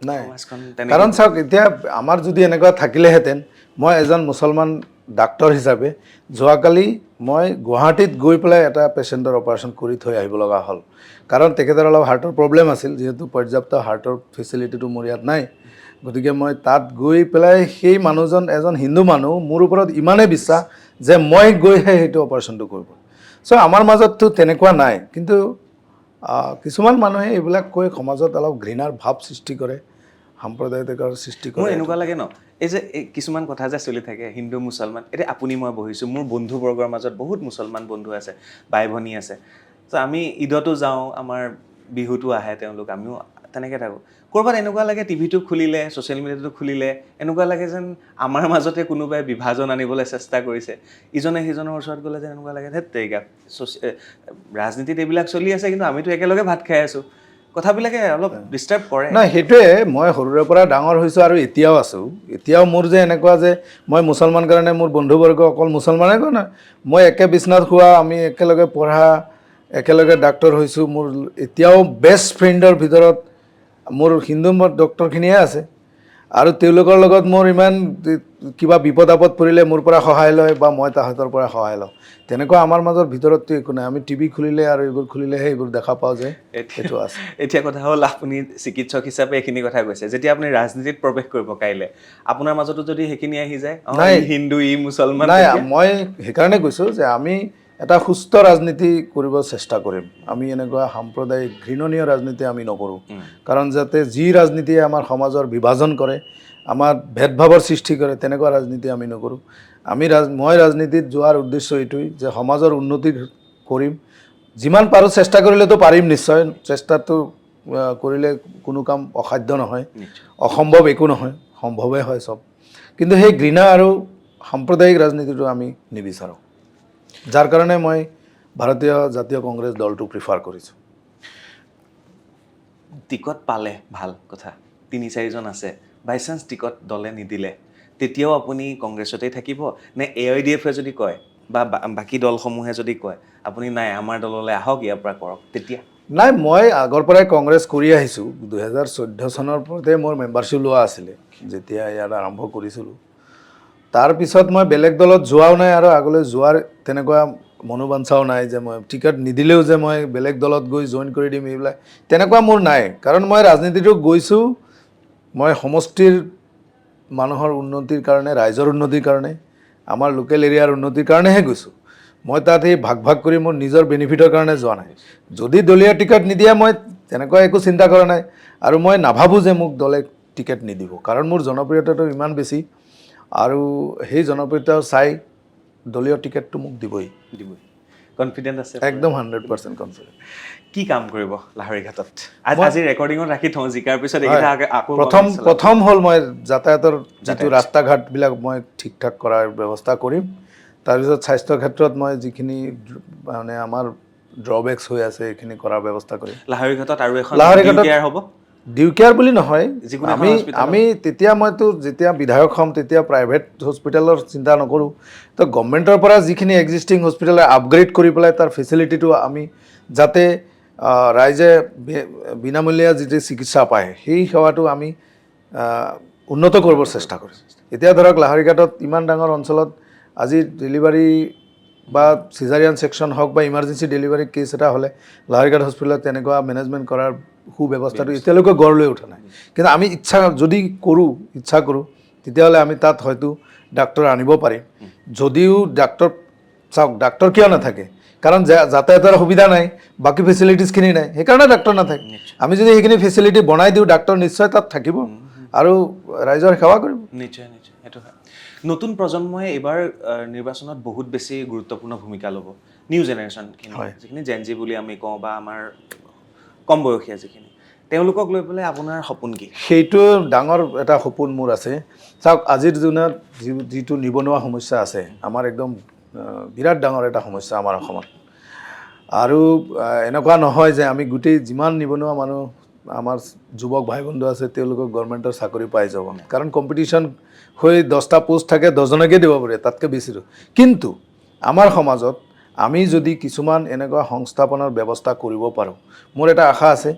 নাই সমাজখন কাৰণ চাওক এতিয়া আমাৰ যদি এনেকুৱা থাকিলেহেঁতেন মই এজন মুছলমান ডাক্তৰ হিচাপে যোৱাকালি মই গুৱাহাটীত গৈ পেলাই এটা পেচেণ্টৰ অপাৰেশ্যন কৰি থৈ আহিব লগা হ'ল কাৰণ তেখেতৰ অলপ হাৰ্টৰ প্ৰব্লেম আছিল যিহেতু পৰ্যাপ্ত হাৰ্টৰ ফেচিলিটিটো মোৰ ইয়াত নাই গতিকে মই তাত গৈ পেলাই সেই মানুহজন এজন হিন্দু মানুহ মোৰ ওপৰত ইমানেই বিশ্বাস যে মই গৈহে সেইটো অপাৰেশ্যনটো কৰিব চ' আমাৰ মাজততো তেনেকুৱা নাই কিন্তু কিছুমান মানুহে এইবিলাক কৈ সমাজত অলপ ঘৃণাৰ ভাৱ সৃষ্টি কৰে সাম্প্ৰদায়িকতাৰ সৃষ্টি কৰে মোৰ এনেকুৱা লাগে ন এই যে কিছুমান কথা যে চলি থাকে হিন্দু মুছলমান এতিয়া আপুনি মই বহিছোঁ মোৰ বন্ধুবৰ্গৰ মাজত বহুত মুছলমান বন্ধু আছে বাই ভনী আছে তো আমি ঈদতো যাওঁ আমাৰ বিহুতো আহে তেওঁলোক আমিও তেনেকৈ থাকোঁ ক'ৰবাত এনেকুৱা লাগে টিভিটো খুলিলে ছ'চিয়েল মিডিয়াটো খুলিলে এনেকুৱা লাগে যেন আমাৰ মাজতে কোনোবাই বিভাজন আনিবলৈ চেষ্টা কৰিছে ইজনে সিজনৰ ওচৰত গ'লে যেন এনেকুৱা লাগে ধেত তেৰিকা ৰাজনীতিত এইবিলাক চলি আছে কিন্তু আমিতো একেলগে ভাত খাই আছোঁ কথাবিলাকে অলপ ডিষ্টাৰ্ব কৰে নাই সেইটোৱে মই সৰুৰে পৰা ডাঙৰ হৈছোঁ আৰু এতিয়াও আছোঁ এতিয়াও মোৰ যে এনেকুৱা যে মই মুছলমান কাৰণে মোৰ বন্ধুবৰ্গ অকল মুছলমানে কয় নহয় মই একে বিচনাত খোৱা আমি একেলগে পঢ়া একেলগে ডাক্তৰ হৈছোঁ মোৰ এতিয়াও বেষ্ট ফ্ৰেণ্ডৰ ভিতৰত মোৰ হিন্দু ডক্টৰখিনিয়ে আছে আৰু তেওঁলোকৰ লগত মোৰ ইমান কিবা বিপদ আপদ পৰিলে মোৰ পৰা সহায় লয় বা মই তাহাঁতৰ পৰা সহায় লওঁ তেনেকুৱা আমাৰ মাজৰ ভিতৰততো একো নাই আমি টিভি খুলিলে আৰু এইবোৰ খুলিলেহে এইবোৰ দেখা পাওঁ যে এইটো আছে এতিয়া কথা হ'ল আপুনি চিকিৎসক হিচাপে এইখিনি কথা কৈছে যেতিয়া আপুনি ৰাজনীতিত প্ৰৱেশ কৰিব কাইলৈ আপোনাৰ মাজতো যদি সেইখিনি আহি যায় ই হিন্দু ই মুছলমান নাই মই সেইকাৰণে কৈছোঁ যে আমি এটা সুস্থ ৰাজনীতি কৰিব চেষ্টা কৰিম আমি এনেকুৱা সাম্প্ৰদায়িক ঘৃণনীয় ৰাজনীতি আমি নকৰোঁ কাৰণ যাতে যি ৰাজনীতিয়ে আমাৰ সমাজৰ বিভাজন কৰে আমাৰ ভেদভাৱৰ সৃষ্টি কৰে তেনেকুৱা ৰাজনীতি আমি নকৰোঁ মই ৰাজনীতিত যোৱাৰ উদ্দেশ্য এইটোৱেই যে সমাজৰ উন্নতি কৰিম যিমান পাৰোঁ চেষ্টা কৰিলেতো পাৰিম নিশ্চয় চেষ্টাটো কৰিলে কোনো কাম অসাধ্য নহয় অসম্ভৱ একো নহয় সম্ভৱে হয় চব কিন্তু সেই ঘৃণা আৰু সাম্প্ৰদায়িক ৰাজনীতিটো আমি নিবিচাৰোঁ যাৰ কাৰণে মই ভাৰতীয় জাতীয় কংগ্ৰেছ দলটো প্ৰিফাৰ কৰিছোঁ টিকট পালে ভাল কথা ৩-৪জন আছে বাই চান্স টিকট দলে নিদিলে তেতিয়াও আপুনি কংগ্ৰেছতেই থাকিব নে AIDFে যদি কয় বা বাকী দলসমূহে যদি কয় আপুনি নাই আমাৰ দললৈ আহক ইয়াৰ পৰা কৰক তেতিয়া নাই মই আগৰ পৰাই কংগ্ৰেছ কৰি আহিছোঁ 2014 চনৰ পৰতে মোৰ মেম্বাৰশ্বিপ লোৱা আছিলে যেতিয়া ইয়াত আৰম্ভ কৰিছিলোঁ তাৰপিছত মই বেলেগ দলত যোৱাও নাই আৰু আগলৈ যোৱাৰ তেনেকুৱা মনোবাঞ্ছাও নাই যে মই টিকট নিদিলেও যে মই বেলেগ দলত গৈ জইন কৰি দিম এইবিলাক তেনেকুৱা মোৰ নাই কাৰণ মই ৰাজনীতিটো গৈছোঁ মই সমষ্টিৰ মানুহৰ উন্নতিৰ কাৰণে ৰাইজৰ উন্নতিৰ কাৰণে আমাৰ লোকেল এৰিয়াৰ উন্নতিৰ কাৰণেহে গৈছোঁ মই তাত এই ভাগ কৰি মোৰ নিজৰ বেনিফিটৰ কাৰণে যোৱা নাই যদি দলীয় টিকট নিদিয়ে মই তেনেকুৱা একো চিন্তা কৰা নাই আৰু মই নাভাবোঁ যে মোক দলে টিকেট নিদিব কাৰণ মোৰ জনপ্ৰিয়তাটো ইমান বেছি আৰু সেই জনপ্ৰিয়তা চাই দলীয় টিকেটটো মোক দিবই কনফিডেন্ট আছে একদম 100% কনফিডেন্ট কি কাম কৰিব লাহৰীঘাটত আজি ৰেকৰ্ডিঙত ৰাখি থওঁ জিকাৰ পিছত এইকেইটা আকৌ প্ৰথম হ'ল মই যাতায়াতৰ যিটো ৰাস্তা ঘাটবিলাক মই ঠিক ঠাক কৰাৰ ব্যৱস্থা কৰিম তাৰপিছত স্বাস্থ্য ক্ষেত্ৰত মই যিখিনি মানে আমাৰ ড্ৰবেক্স হৈ আছে এইখিনি কৰাৰ ব্যৱস্থা কৰিম লাহৰীঘাটত আৰু এখন লাহৰীঘাটত হ'ব ডিউকেয়াৰ বুলি নহয় আমি তেতিয়া মইতো যেতিয়া বিধায়ক হ'ম তেতিয়া প্ৰাইভেট হস্পিটেলৰ চিন্তা নকৰোঁ তো গভৰ্ণমেণ্টৰ পৰা যিখিনি এক্সিষ্টিং হস্পিটেল আপগ্ৰেড কৰি পেলাই তাৰ ফেচিলিটিটো আমি যাতে ৰাইজে বিনামূলীয়া যিটো চিকিৎসা পায় সেই সেৱাটো আমি উন্নত কৰিব চেষ্টা কৰিম এতিয়া ধৰক লাহৰীঘাটত ইমান ডাঙৰ অঞ্চলত আজি ডেলিভাৰী বা চিজাৰিয়ান ছেকশ্যন হওক বা ইমাৰ্জেঞ্চি ডেলিভাৰী কেছ এটা হ'লে লাহৰীঘাট হস্পিটেলত তেনেকুৱা মেনেজমেণ্ট কৰাৰ সুব্যৱস্থাটো এতিয়ালৈকে গঢ় লৈ উঠা নাই কিন্তু আমি যদি ইচ্ছা কৰোঁ তেতিয়াহ'লে আমি তাত হয়তো ডাক্তৰ আনিব পাৰিম যদিও চাওক ডাক্তৰ কিয় নাথাকে কাৰণ যাতায়াতৰ সুবিধা নাই বাকী ফেচিলিটিছখিনি নাই সেইকাৰণে ডাক্তৰ নাথাকে আমি যদি সেইখিনি ফেচিলিটি বনাই দিওঁ ডাক্তৰ নিশ্চয় তাত থাকিব আৰু ৰাইজৰ সেৱা কৰিব নিশ্চয় সেইটো হয় নতুন প্ৰজন্মই এইবাৰ নিৰ্বাচনত বহুত বেছি গুৰুত্বপূৰ্ণ ভূমিকা ল'ব নিউ জেনেৰেশ্যনখিনি যিখিনি জেনজি বুলি আমি কওঁ বা আমাৰ কম বয়সীয়া যিখিনি তেওঁলোকক লৈ পেলাই আপোনাৰ সপোন কি সেইটো ডাঙৰ এটা সপোন মোৰ আছে চাওক আজিৰ দিনত যিটো নিবনুৱা সমস্যা আছে আমাৰ একদম বিৰাট ডাঙৰ এটা সমস্যা আমাৰ অসমত আৰু এনেকুৱা নহয় যে আমি গোটেই যিমান নিবনুৱা মানুহ আমাৰ যুৱক ভাই বন্ধু আছে তেওঁলোকক গভৰ্ণমেণ্টৰ চাকৰি পাই যাব কাৰণ কম্পিটিশ্যন হৈ 10টা পোষ্ট থাকে 10জনকে দিব পাৰে তাতকৈ বেছি কিন্তু আমাৰ সমাজত আমি যদি কিছুমান এনেকুৱা সংস্থাপনৰ ব্যৱস্থা কৰিব পাৰোঁ মোৰ এটা আশা আছে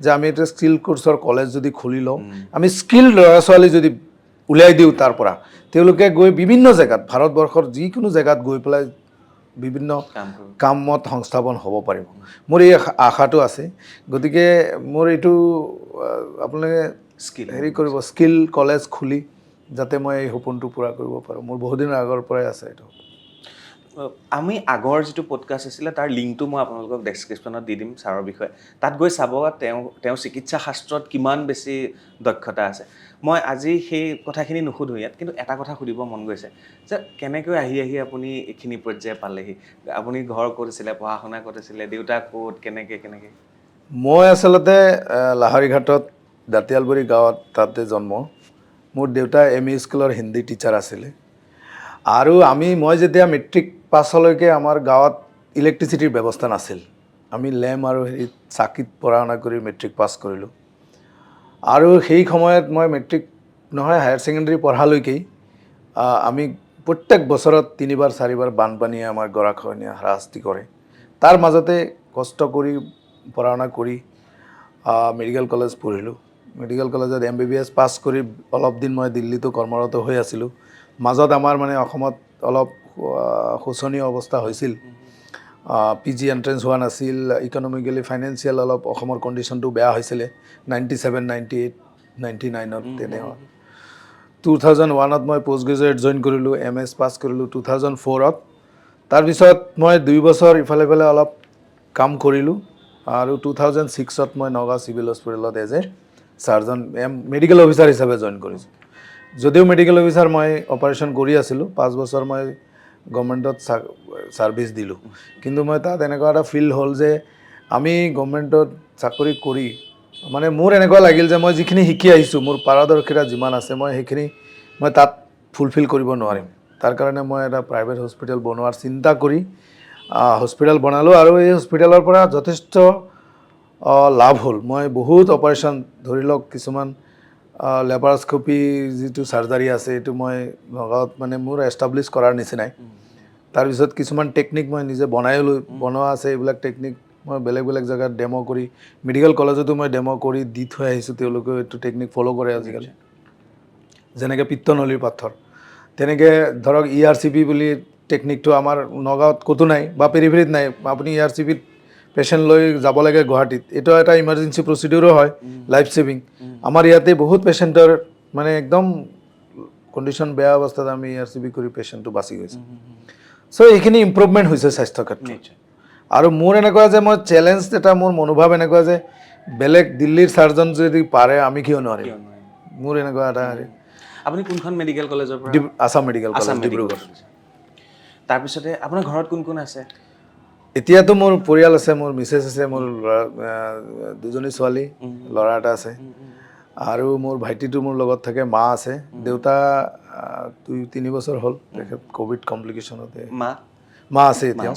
যে আমি এটা স্কিল কোৰ্চৰ কলেজ যদি খুলি লওঁ আমি স্কিল ল'ৰা ছোৱালী যদি উলিয়াই দিওঁ তাৰ পৰা তেওঁলোকে গৈ বিভিন্ন জেগাত ভাৰতবৰ্ষৰ যিকোনো জেগাত গৈ পেলাই বিভিন্ন কামত সংস্থাপন হ'ব পাৰিব মোৰ এই আশাটো আছে গতিকে মোৰ এইটো আপোনালোকে কৰিব স্কিল কলেজ খুলি যাতে মই এই সপোনটো পূৰা কৰিব পাৰোঁ মোৰ বহুদিনৰ আগৰ পৰাই আছে এইটো আমি আগৰ যিটো পডকাষ্ট আছিলে তাৰ লিংকটো মই আপোনালোকক ডেছক্ৰিপশ্যনত দি দিম ছাৰৰ বিষয়ে তাত গৈ চাব তেওঁ চিকিৎসা শাস্ত্ৰত কিমান বেছি দক্ষতা আছে মই আজি সেই কথাখিনি নুসুধোঁ ইয়াত কিন্তু এটা কথা সুধিব মন গৈছে যে কেনেকৈ আহি আপুনি এইখিনি পৰ্যায় পালেহি আপুনি ঘৰ ক'ত আছিলে পঢ়া শুনা ক'ত আছিলে দেউতা ক'ত কেনেকৈ মই আচলতে লাহৰীঘাটত দাঁতিয়ালবাৰী গাঁৱত তাতে জন্ম মোৰ দেউতা ME স্কুলৰ হিন্দী টিচাৰ আছিলে আৰু মই যেতিয়া মেট্ৰিক পাছলৈকে আমাৰ গাঁৱত ইলেক্ট্ৰিচিটিৰ ব্যৱস্থা নাছিল আমি লেম্প আৰু চাকিত পঢ়া শুনা কৰি মেট্ৰিক পাছ কৰিলোঁ আৰু সেই সময়ত মই মেট্ৰিক নহয় হায়াৰ ছেকেণ্ডেৰী পঢ়ালৈকেই আমি প্ৰত্যেক বছৰত 3বাৰ 4বাৰ বানপানীয়ে আমাৰ গৰাখহনীয়া হাৰাশাস্তি কৰে তাৰ মাজতে কষ্ট কৰি পঢ়া শুনা কৰি মেডিকেল কলেজ পঢ়িলোঁ মেডিকেল কলেজত MBBS পাছ কৰি অলপ দিন মই দিল্লীতো কৰ্মৰত হৈ আছিলোঁ মাজত আমাৰ মানে অসমত অলপ শোচনীয় অৱস্থা হৈছিল PG এণ্ট্ৰেঞ্চ হোৱা নাছিল ইকনমিকেলি ফাইনেন্সিয়েল অলপ অসমৰ কণ্ডিশ্যনটো বেয়া হৈছিলে 97 98 99ত তেনেকুৱা 2001ত মই পষ্ট গ্ৰেজুৱেট জইন কৰিলোঁ MS পাছ কৰিলোঁ 2004ত তাৰপিছত মই 2 বছৰ ইফালে অলপ কাম কৰিলোঁ আৰু 2006ত মই নগাঁও চিভিল হস্পিটেলত as a surgeon medical officer হিচাপে জইন কৰিছোঁ যদিও মেডিকেল অফিচাৰ মই অপাৰেশ্যন কৰি আছিলোঁ 5 বছৰ মই গভৰ্ণমেণ্টত ছাৰ্ভিচ দিলোঁ কিন্তু মই তাত এনেকুৱা এটা ফিল হ'ল যে আমি গভৰ্ণমেণ্টত চাকৰি কৰি মানে মোৰ এনেকুৱা লাগিল যে মই যিখিনি শিকি আহিছোঁ মোৰ পাৰদৰ্শিতা যিমান আছে মই সেইখিনি মই তাত ফুলফিল কৰিব নোৱাৰিম তাৰ কাৰণে মই এটা প্ৰাইভেট হস্পিটেল বনোৱাৰ চিন্তা কৰি হস্পিটেল বনালোঁ আৰু এই হস্পিটেলৰ পৰা যথেষ্ট লাভ হ'ল মই বহুত অপাৰেশ্যন ধৰি লওক কিছুমান লেপাৰস্কপি যিটো চাৰ্জাৰী আছে এইটো মই নগাঁৱত মানে মোৰ এষ্টাব্লিছ কৰাৰ নিচিনাই তাৰপিছত কিছুমান টেকনিক মই নিজে বনোৱা আছে এইবিলাক টেকনিক মই বেলেগ জেগাত ডেমো কৰি মেডিকেল কলেজতো মই ডেমো কৰি দি থৈ আহিছোঁ তেওঁলোকে এইটো টেকনিক ফ'ল' কৰে আজিকালি যেনেকৈ পিত্তনলীৰ পাথৰ তেনেকৈ ধৰক ERCP বুলি টেকনিকটো আমাৰ নগাঁৱত ক'তো নাই বা পেৰিফেৰিত নাই আপুনি ARCBত পেচেণ্ট লৈ যাব লাগে গুৱাহাটীত এইটো এটা ইমাৰ্জেঞ্চি প্ৰচিডিউৰো হয় লাইফ ছেভিং আমাৰ ইয়াতে বহুত পেচেণ্টৰ মানে একদম কণ্ডিশ্যন বেয়া অৱস্থাত আমি ARCB কৰি পেচেণ্টটো বাচি গৈছে চ' এইখিনি ইম্প্ৰুভমেণ্ট হৈছে স্বাস্থ্য ক্ষেত্ৰত নিশ্চয় আৰু মোৰ এনেকুৱা যে মই চেলেঞ্জ এটা মোৰ মনোভাৱ এনেকুৱা যে বেলেগ দিল্লীৰ চাৰ্জন যদি পাৰে আমি কিয় নোৱাৰিম মোৰ এনেকুৱা এটা আপুনি কোনখন মেডিকেল কলেজৰ পৰা Assam medical college Assam medical Dibrugarh college তাৰপিছতে আপোনাৰ ঘৰত কোন কোন আছে এতিয়াতো মোৰ পৰিয়াল আছে মোৰ মিছেছ আছে মোৰ দুজনী ছোৱালী ল'ৰা এটা আছে আৰু মোৰ ভাইটিটো মোৰ লগত থাকে মা আছে দেউতা 2-3 বছৰ হ'ল তেখেত ক'ভিড কমপ্লিকেশ্যনতে মা আছে এতিয়া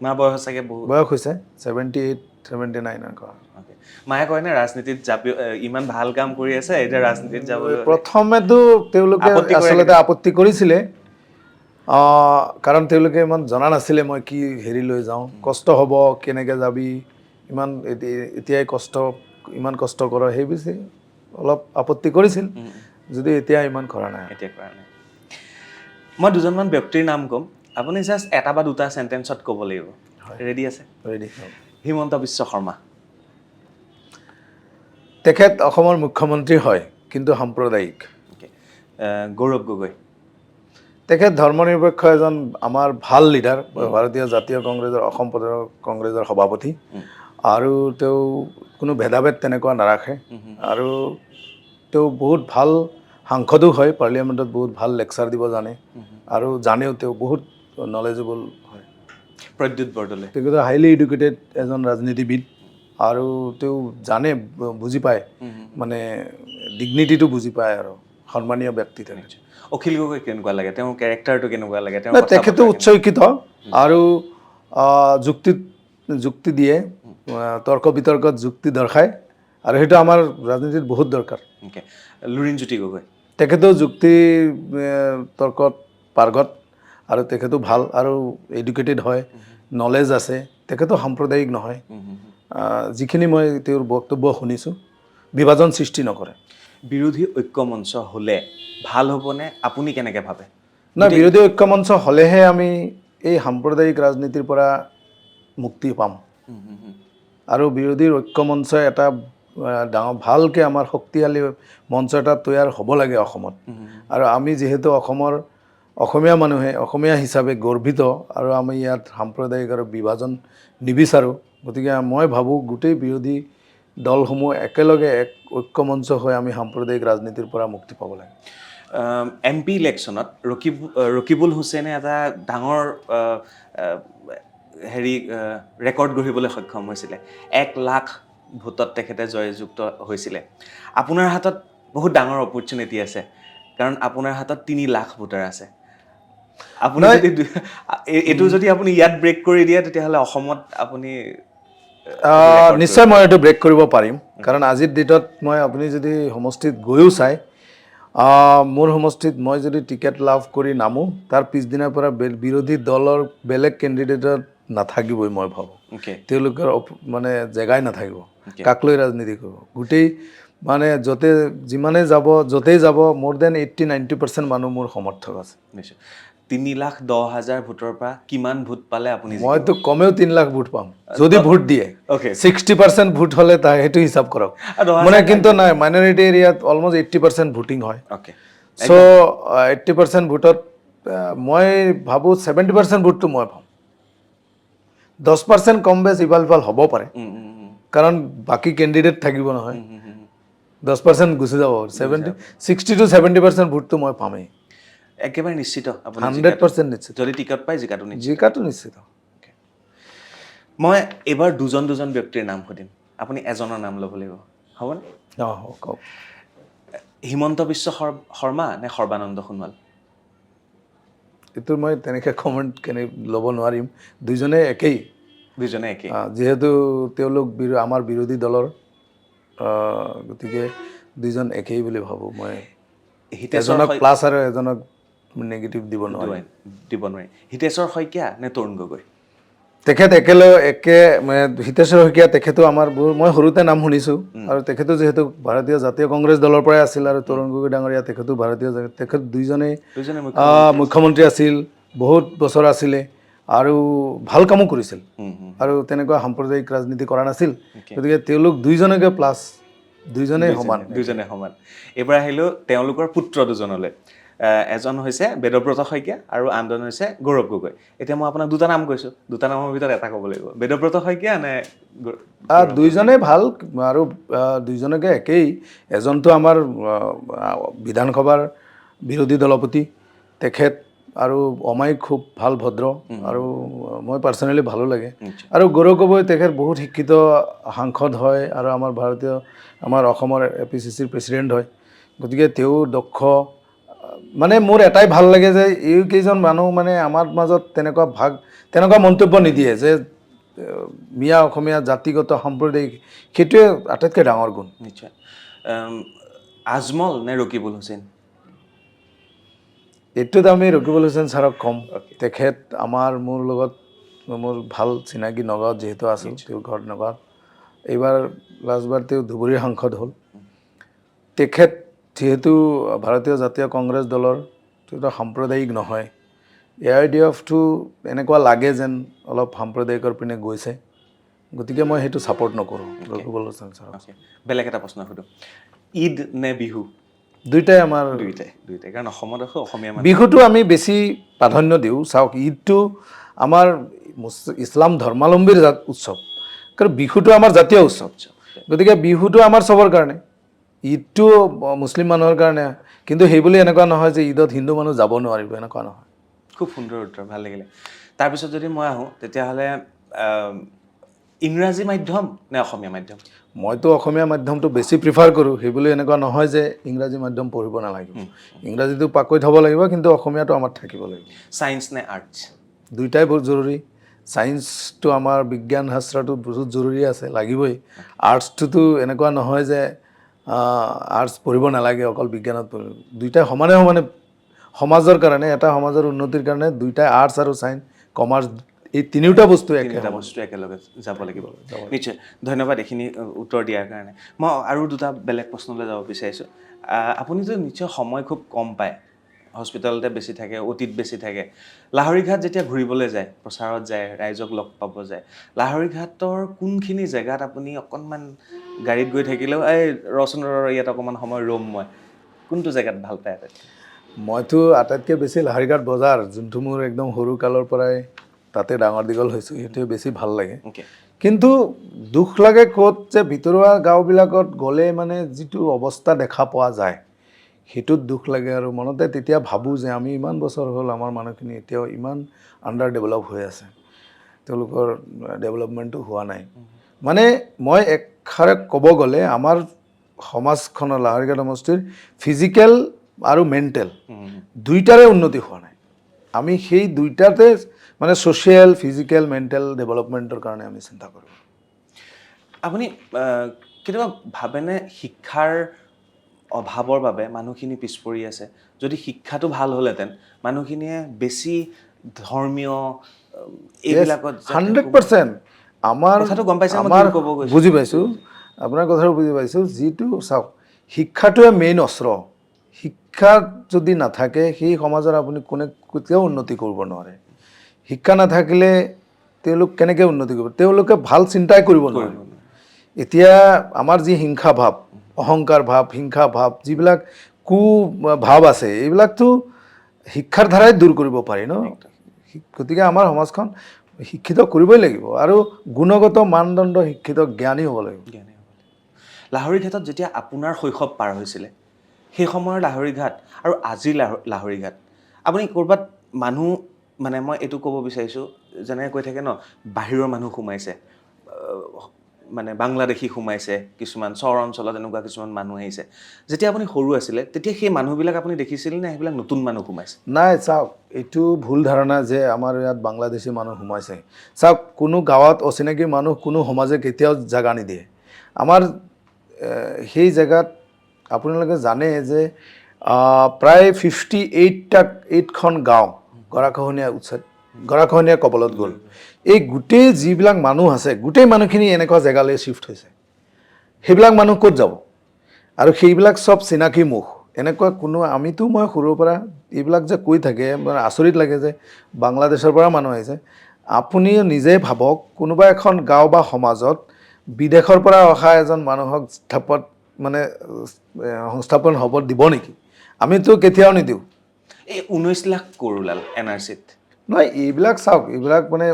মা বয়স চাগে বহুত বয়স হৈছে 78-79 এনেকুৱা Okay. মায়ে কয় নে ৰাজনীতিত ইমান ভাল কাম কৰি আছে এতিয়া ৰাজনীতিত যাবলৈ প্ৰথমেতো তেওঁলোকে আচলতে আপত্তি কৰিছিলে কাৰণ তেওঁলোকে ইমান জনা নাছিলে মই কি হেৰি লৈ যাওঁ কষ্ট হ'ব কেনেকৈ যাবি ইমান এতিয়াই ইমান কষ্ট কৰ সেই বেছি অলপ আপত্তি কৰিছিল যদি এতিয়া ইমান কৰা নাই এতিয়া কৰা নাই মই দুজনমান ব্যক্তিৰ নাম ক'ম আপুনি জাষ্ট এটা বা দুটা চেণ্টেন্সত ক'ব লাগিব ৰেডি আছে ৰেডি হিমন্ত বিশ্ব শৰ্মা তেখেত অসমৰ মুখ্যমন্ত্ৰী হয় কিন্তু সাম্প্ৰদায়িক গৌৰৱ গগৈ তেখেত ধৰ্মনিৰপেক্ষ এজন আমাৰ ভাল লিডাৰ ভাৰতীয় জাতীয় কংগ্ৰেছৰ অসম প্ৰদেশ কংগ্ৰেছৰ সভাপতি আৰু তেওঁ কোনো ভেদাভেদ তেনেকুৱা নাৰাখে আৰু তেওঁ বহুত ভাল সাংসদো হয় পাৰ্লিয়ামেণ্টত বহুত ভাল লেকচাৰ দিব জানে আৰু জানেও তেওঁ বহুত নলেজেবল হয় প্ৰদ্যুৎ বৰদলৈ তেখেত হাইলি এডুকেটেড এজন ৰাজনীতিবিদ আৰু তেওঁ জানে বুজি পায় মানে ডিগনিটিটো বুজি পায় আৰু সন্মানীয় ব্যক্তি থাকে অখিল গগৈ কেনেকুৱা লাগে তেওঁৰ কেৰেক্টাৰটো কেনেকুৱা লাগে তেখেতো উচ্চ শিক্ষিত আৰু যুক্তি দিয়ে তৰ্ক বিতৰ্কত যুক্তি দৰ্শায় আৰু সেইটো আমাৰ ৰাজনীতিত বহুত দৰকাৰ লুৰিণজ্যোতি গগৈ তেখেতো যুক্তি তৰ্কত পাৰ্গত আৰু তেখেতো ভাল আৰু এডুকেটেড হয় নলেজ আছে তেখেতো সাম্প্ৰদায়িক নহয় যিখিনি মই তেওঁৰ বক্তব্য শুনিছোঁ বিভাজন সৃষ্টি নকৰে বিৰোধী ঐক্য মঞ্চ হ'লে ভাল হ'বনে আপুনি কেনেকৈ ভাবে নাই বিৰোধী ঐক্য মঞ্চ হ'লেহে আমি এই সাম্প্ৰদায়িক ৰাজনীতিৰ পৰা মুক্তি পাম আৰু বিৰোধী ঐক্য মঞ্চ এটা ডাঙৰ ভালকৈ আমাৰ শক্তিশালী মঞ্চ এটা তৈয়াৰ হ'ব লাগে অসমত আৰু আমি যিহেতু অসমীয়া মানুহে অসমীয়া হিচাপে গৰ্বিত আৰু আমি ইয়াত সাম্প্ৰদায়িক আৰু বিভাজন নিবিচাৰোঁ গতিকে মই ভাবোঁ গোটেই বিৰোধী দলসমূহ একেলগে এক ঐক্য মঞ্চ হৈ আমি সাম্প্ৰদায়িক ৰাজনীতিৰ পৰা মুক্তি পাব লাগে MP ইলেকশ্যনত ৰকিবুল হুছেইনে এটা ডাঙৰ ৰেকৰ্ড গঢ়িবলৈ সক্ষম হৈছিলে 1 লাখ ভোটত তেখেতে জয়যুক্ত হৈছিলে আপোনাৰ হাতত বহুত ডাঙৰ অপৰচুনিটি আছে কাৰণ আপোনাৰ হাতত 3 লাখ ভোটাৰ আছে আপুনি যদি এইটো যদি আপুনি ইয়াত ব্ৰেক কৰি দিয়ে তেতিয়াহ'লে অসমত আপুনি নিশ্চয় মই এইটো ব্ৰেক কৰিব পাৰিম কাৰণ আজিৰ ডেটত আপুনি যদি সমষ্টিত গৈও চাই মোৰ সমষ্টিত মই যদি টিকেট লাভ কৰি নামো তাৰ পিছদিনাৰ পৰা বিৰোধী দলৰ বেলেগ কেণ্ডিডেটত নাথাকিবই মই ভাবোঁ তেওঁলোকৰ মানে জেগাই নাথাকিব কাক লৈ ৰাজনীতি কৰিব গোটেই মানে যিমানে যাব য'তেই যাব মোৰ দেন 80-90% মানুহ মোৰ সমৰ্থক আছে নিশ্চয় 3,10,000 ভোটৰ পৰা কিমান ভোট পালে আপুনি মইতো কমেও 3 লাখ ভোট পাম যদি ভোট দিয়ে 60% ভোট হ'লে সেইটো হিচাপ কৰক মানে কিন্তু নাই মাইনৰিটি এৰিয়াত অলমষ্ট 80% ভোটিং হয় চ' 80% ভোটত মই ভাবোঁ 70% ভোটটো মই পাম 10% কম বেছ ইফাল সিফাল হ'ব পাৰে কাৰণ বাকী কেণ্ডিডেট থাকিব নহয় 10% গুচি যাব 60-70% ভোটটো মই পামেই একেবাৰে নিশ্চিত 100% নিশ্চিত যদি টিকট পাই জিকাটো নিশ্চিত মই এবাৰ দুজন ব্যক্তিৰ নাম সুধিম আপুনি এজনৰ নাম ল'ব লাগিব হ'বনে কওক হিমন্ত বিশ্ব শৰ্মা নে সৰ্বানন্দ সোণোৱাল এইটো মই তেনেকৈ কমেণ্ট ল'ব নোৱাৰিম দুইজনে একেই যিহেতু তেওঁলোক আমাৰ বিৰোধী দলৰ গতিকে দুইজন একেই বুলি ভাবোঁ মই এজনক প্লাছ আৰু এজনক নেগেটিভ দিব নোৱাৰি হিতেশ্বৰ শইকীয়া নে তৰুণ গগৈ তেখেত হিতেশ্বৰ শইকীয়া তেখেতো মই সৰুতে নাম শুনিছোঁ আৰু তেখেতো যিহেতু ভাৰতীয় জাতীয় কংগ্ৰেছ দলৰ পৰাই আছিল আৰু তৰুণ গগৈ ডাঙৰীয়া তেখেতো তেখেত দুইজনেই মুখ্যমন্ত্ৰী আছিল বহুত বছৰ আছিলে আৰু ভাল কামো কৰিছিল হুম, হুম। আৰু তেনেকুৱা সাম্প্ৰদায়িক ৰাজনীতি কৰা নাছিল Okay. গতিকে তেওঁলোক দুইজনকে প্লাছ দুইজনেই সমান দুইজনে সমান এইবাৰ আহিলোঁ তেওঁলোকৰ পুত্ৰ দুজনলৈ এজন হৈছে বেদব্ৰত শইকীয়া আৰু আনজন হৈছে গৌৰৱ গগৈ এতিয়া মই আপোনাক দুটা নাম কৈছোঁ দুটা নামৰ ভিতৰত এটা ক'ব লাগিব বেদব্ৰত শইকীয়া নে দুইজনেই ভাল আৰু দুইজনকে একেই এজনটো আমাৰ বিধানসভাৰ বিৰোধী দলপতি তেখেত আৰু অমায়িক খুব ভাল ভদ্ৰ আৰু মই পাৰ্চনেলি ভালো লাগে আৰু গৌৰৱ গগৈ তেখেত বহুত শিক্ষিত সাংসদ হয় আৰু আমাৰ অসমৰ APCCৰ প্ৰেচিডেণ্ট হয় গতিকে তেওঁ দক্ষ মানে মোৰ এটাই ভাল লাগে যে এইকেইজন মানুহ মানে আমাৰ মাজত তেনেকুৱা মন্তব্য নিদিয়ে যে মিয়া অসমীয়া জাতিগত সাম্প্ৰদায়িক সেইটোৱে আটাইতকৈ ডাঙৰ গুণ নিশ্চয় আজমল নে ৰকিবুল হুছেইন এইটোত আমি ৰকিবুল হুছেইন ছাৰক ক'ম তেখেত মোৰ লগত মোৰ ভাল চিনাকি নগাঁৱত যিহেতু আছোঁ তেওঁৰ ঘৰ নগাঁৱত এইবাৰ লাষ্টবাৰ তেওঁ ধুবুৰীৰ সাংসদ হ'ল তেখেত যিহেতু ভাৰতীয় জাতীয় কংগ্ৰেছ দলৰ তেওঁ সাম্প্ৰদায়িক নহয় AIDFটো এনেকুৱা লাগে যেন অলপ সাম্প্ৰদায়িকৰ পিনে গৈছে গতিকে মই সেইটো ছাপৰ্ট নকৰোঁ ৰকিবুল হুছেইন ছাৰক বেলেগ এটা প্ৰশ্ন সুধোঁ ঈদ নে বিহু দুইটাই আমাৰ দুইটাই কাৰণ অসমত অসমীয়া বিহুটো আমি বেছি প্ৰাধান্য দিওঁ চাওক ঈদটো আমাৰ ইছলাম ধৰ্মাৱলম্বীৰ উৎসৱ কাৰণ বিহুটো আমাৰ জাতীয় উৎসৱ গতিকে বিহুটো আমাৰ চবৰ কাৰণে ঈদটো মুছলিম মানুহৰ কাৰণে কিন্তু সেইবুলি এনেকুৱা নহয় যে ঈদত হিন্দু মানুহ যাব নোৱাৰিব এনেকুৱা নহয় খুব সুন্দৰ উত্তৰ ভাল লাগিলে তাৰপিছত যদি মই আহোঁ তেতিয়াহ'লে ইংৰাজী মাধ্যম নে অসমীয়া মাধ্যম মইতো অসমীয়া মাধ্যমটো বেছি প্ৰিফাৰ কৰোঁ সেইবুলি এনেকুৱা নহয় যে ইংৰাজী মাধ্যম পঢ়িব নালাগিব ইংৰাজীটো পাকৈত হ'ব লাগিব কিন্তু অসমীয়াটো আমাৰ থাকিব লাগিব ছায়েন্স নে আৰ্টছ দুইটাই বহুত জৰুৰী ছায়েন্সটো আমাৰ বিজ্ঞান শাস্ত্ৰটো বহুত জৰুৰী আছে লাগিবই আৰ্টছটোতো এনেকুৱা নহয় যে আৰ্টছ পঢ়িব নালাগে অকল বিজ্ঞানত পঢ়িব দুইটাই সমানে সমাজৰ কাৰণে এটা সমাজৰ উন্নতিৰ কাৰণে দুইটাই আৰ্টছ আৰু ছায়েন্স কমাৰ্চ এই তিনিওটা বস্তু একেলগে যাব লাগিব নিশ্চয় ধন্যবাদ এইখিনি উত্তৰ দিয়াৰ কাৰণে মই আৰু দুটা বেলেগ প্ৰশ্নলৈ যাব বিচাৰিছোঁ আপুনিতো নিশ্চয় সময় খুব কম পায় হস্পিটেলতে বেছি থাকে অতীত বেছি থাকে লাহৰীঘাট যেতিয়া ঘূৰিবলৈ যায় প্ৰচাৰত যায় ৰাইজক লগ পাব যায় লাহৰীঘাটৰ কোনখিনি জেগাত আপুনি অকণমান গাড়ীত গৈ থাকিলেও ৰচোন ইয়াত অকণমান সময় ৰ'ম মই কোনটো জেগাত ভাল পায় মইতো আটাইতকৈ বেছি লাহৰীঘাট বজাৰ যোনটো মোৰ একদম সৰু কালৰ পৰাই তাতে ডাঙৰ দীঘল হৈছোঁ সেইটোৱে বেছি ভাল লাগে কিন্তু দুখ লাগে ক'ত যে ভিতৰুৱা গাঁওবিলাকত গ'লে মানে যিটো অৱস্থা দেখা পোৱা যায় সেইটোত দুখ লাগে আৰু মনতে তেতিয়া ভাবোঁ যে আমি ইমান বছৰ হ'ল আমাৰ মানুহখিনি এতিয়াও ইমান আণ্ডাৰ ডেভেলপ হৈ আছে তেওঁলোকৰ ডেভেলপমেণ্টটো হোৱা নাই মানে মই একষাৰে ক'ব গ'লে আমাৰ সমাজখনৰ লাহৰীঘাট সমষ্টিৰ ফিজিকেল আৰু মেণ্টেল দুইটাৰে উন্নতি হোৱা নাই আমি সেই দুইটাতে মানে ছ'চিয়েল ফিজিকেল মেণ্টেল ডেভেলপমেণ্টৰ কাৰণে আমি চিন্তা কৰোঁ আপুনি কেতিয়াবা ভাবেনে শিক্ষাৰ অভাৱৰ বাবে মানুহখিনি পিছ পৰি আছে যদি শিক্ষাটো ভাল হ'লহেঁতেন মানুহখিনিয়ে বেছি ধৰ্মীয় এইবিলাকত 100% আমাৰ কথাটো গম পাইছে বুজি পাইছোঁ আপোনাৰ কথাটো বুজি পাইছোঁ যিটো চাওক শিক্ষাটোৱে মেইন অস্ত্ৰ শিক্ষা যদি নাথাকে সেই সমাজৰ আপুনি কেতিয়াও উন্নতি কৰিব নোৱাৰে শিক্ষা নাথাকিলে তেওঁলোক কেনেকৈ উন্নতি কৰিব তেওঁলোকে ভাল চিন্তাই কৰিব নোৱাৰে এতিয়া আমাৰ যি হিংসা ভাৱ অহংকাৰ ভাৱ হিংসা ভাৱ যিবিলাক ভাৱ আছে এইবিলাকতো শিক্ষাৰ দ্বাৰাই দূৰ কৰিব পাৰি ন গতিকে আমাৰ সমাজখন শিক্ষিত কৰিবই লাগিব আৰু গুণগত মানদণ্ড শিক্ষিত জ্ঞানী হ'ব লাগিব লাহৰীঘাটত যেতিয়া আপোনাৰ শৈশৱ পাৰ হৈছিলে সেই সময়ৰ লাহৰীঘাট আৰু আজিৰ লাহৰীঘাট আপুনি ক'ৰবাত মানুহ মানে মই এইটো ক'ব বিচাৰিছোঁ যেনেকৈ কৈ থাকে ন বাহিৰৰ মানুহ সোমাইছে মানে বাংলাদেশী সোমাইছে কিছুমান চহৰ অঞ্চলত এনেকুৱা কিছুমান মানুহ আহিছে যেতিয়া আপুনি সৰু আছিলে তেতিয়া সেই মানুহবিলাক আপুনি দেখিছিল নে সেইবিলাক নতুন মানুহ সোমাইছে নাই চাওক এইটো ভুল ধাৰণা যে আমাৰ ইয়াত বাংলাদেশী মানুহ সোমাইছে চাওক কোনো গাঁৱত অচিনাকি মানুহ কোনো সমাজে কেতিয়াও জাগা নিদিয়ে আমাৰ সেই জেগাত আপোনালোকে জানে যে প্ৰায় 58খন গাঁও গৰাখহনীয়া কবলত গ'ল এই গোটেই যিবিলাক মানুহ আছে গোটেই মানুহখিনি এনেকুৱা জেগালৈ শ্বিফ্ট হৈছে সেইবিলাক মানুহ ক'ত যাব আৰু সেইবিলাক চব চিনাকি মুখ এনেকুৱা কোনো আমিতো মই সৰুৰ পৰা এইবিলাক যে কৈ থাকে মানে আচৰিত লাগে যে বাংলাদেশৰ পৰা মানুহ আহিছে আপুনি নিজে ভাবক কোনোবা এখন গাঁও বা সমাজত বিদেশৰ পৰা অহা এজন মানুহক সংস্থাপন হ'ব দিব নেকি আমিতো কেতিয়াও নিদিওঁ এই 19 লাখ ক'ৰ ওলাল NRCত নহয় এইবিলাক চাওক এইবিলাক মানে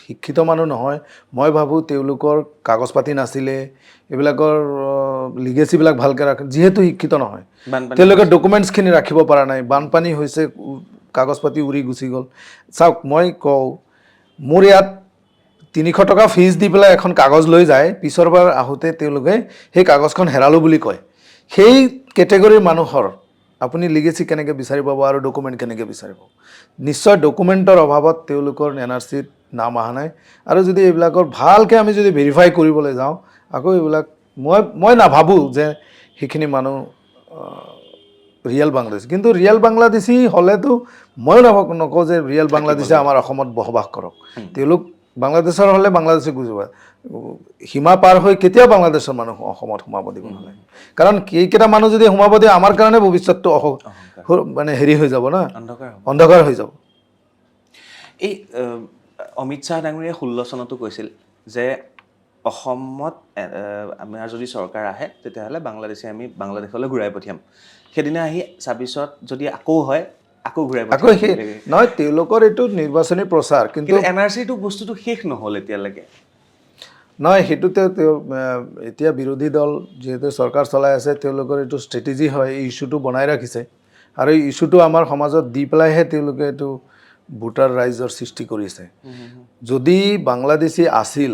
শিক্ষিত মানুহ নহয় মই ভাবোঁ তেওঁলোকৰ কাগজ পাতি নাছিলে এইবিলাকৰ লিগেচিবিলাক ভালকৈ ৰাখে যিহেতু শিক্ষিত নহয় বানপানী তেওঁলোকে ডকুমেণ্টছখিনি ৰাখিব পৰা নাই বানপানী হৈছে কাগজ পাতি উৰি গুচি গ'ল চাওক মই কওঁ মোৰ ইয়াত 300 টকা ফিজ দি পেলাই এখন কাগজ লৈ যায় পিছৰবাৰ আহোঁতে তেওঁলোকে সেই কাগজখন হেৰালোঁ বুলি কয় সেই কেটেগৰীৰ মানুহৰ আপুনি লিগেচি কেনেকৈ বিচাৰি পাব আৰু ডকুমেণ্ট কেনেকৈ বিচাৰি পাব নিশ্চয় ডকুমেণ্টৰ অভাৱত তেওঁলোকৰ NRCত নাম অহা নাই আৰু যদি এইবিলাকৰ ভালকৈ আমি যদি ভেৰিফাই কৰিবলৈ যাওঁ আকৌ এইবিলাক মই নাভাবোঁ যে সেইখিনি মানুহ ৰিয়েল বাংলাদেশী কিন্তু ৰিয়েল বাংলাদেশী হ'লেতো ময়ো নকওঁ যে ৰিয়েল বাংলাদেশী আমাৰ অসমত বসবাস কৰক তেওঁলোক বাংলাদেশৰ হ'লে বাংলাদেশী বুজিব সীমা পাৰ হৈ কেতিয়াও বাংলাদেশৰ মানুহ অসমত সোমাব দিব নালাগে কাৰণ এইকেইটা মানুহ যদি সোমাব দিয়ে আমাৰ কাৰণে ভৱিষ্যতটো মানে হেৰি হৈ যাব না অন্ধকাৰ হৈ যাব এই অমিত শ্বাহ ডাঙৰীয়াই 16 চনতো কৈছিল যে অসমত আমাৰ যদি চৰকাৰ আহে তেতিয়াহ'লে বাংলাদেশী আমি বাংলাদেশলৈ ঘূৰাই পঠিয়াম সেইদিনা আহি 26ত যদি আকৌ হয় আকৌ ঘূৰাই আকৌ সেই নহয় তেওঁলোকৰ এইটো নিৰ্বাচনী প্ৰচাৰ কিন্তু NRCটো বস্তুটো শেষ নহ'ল এতিয়ালৈকে নহয় সেইটোতে এতিয়া বিৰোধী দল যিহেতু চৰকাৰ চলাই আছে তেওঁলোকৰ এইটো ষ্ট্ৰেটেজি হয় এই ইছ্যুটো বনাই ৰাখিছে আৰু এই ইছ্যুটো আমাৰ সমাজত দি পেলাইহে তেওঁলোকে এইটো ভোটাৰ ৰাইজৰ সৃষ্টি কৰিছে যদি বাংলাদেশী আছিল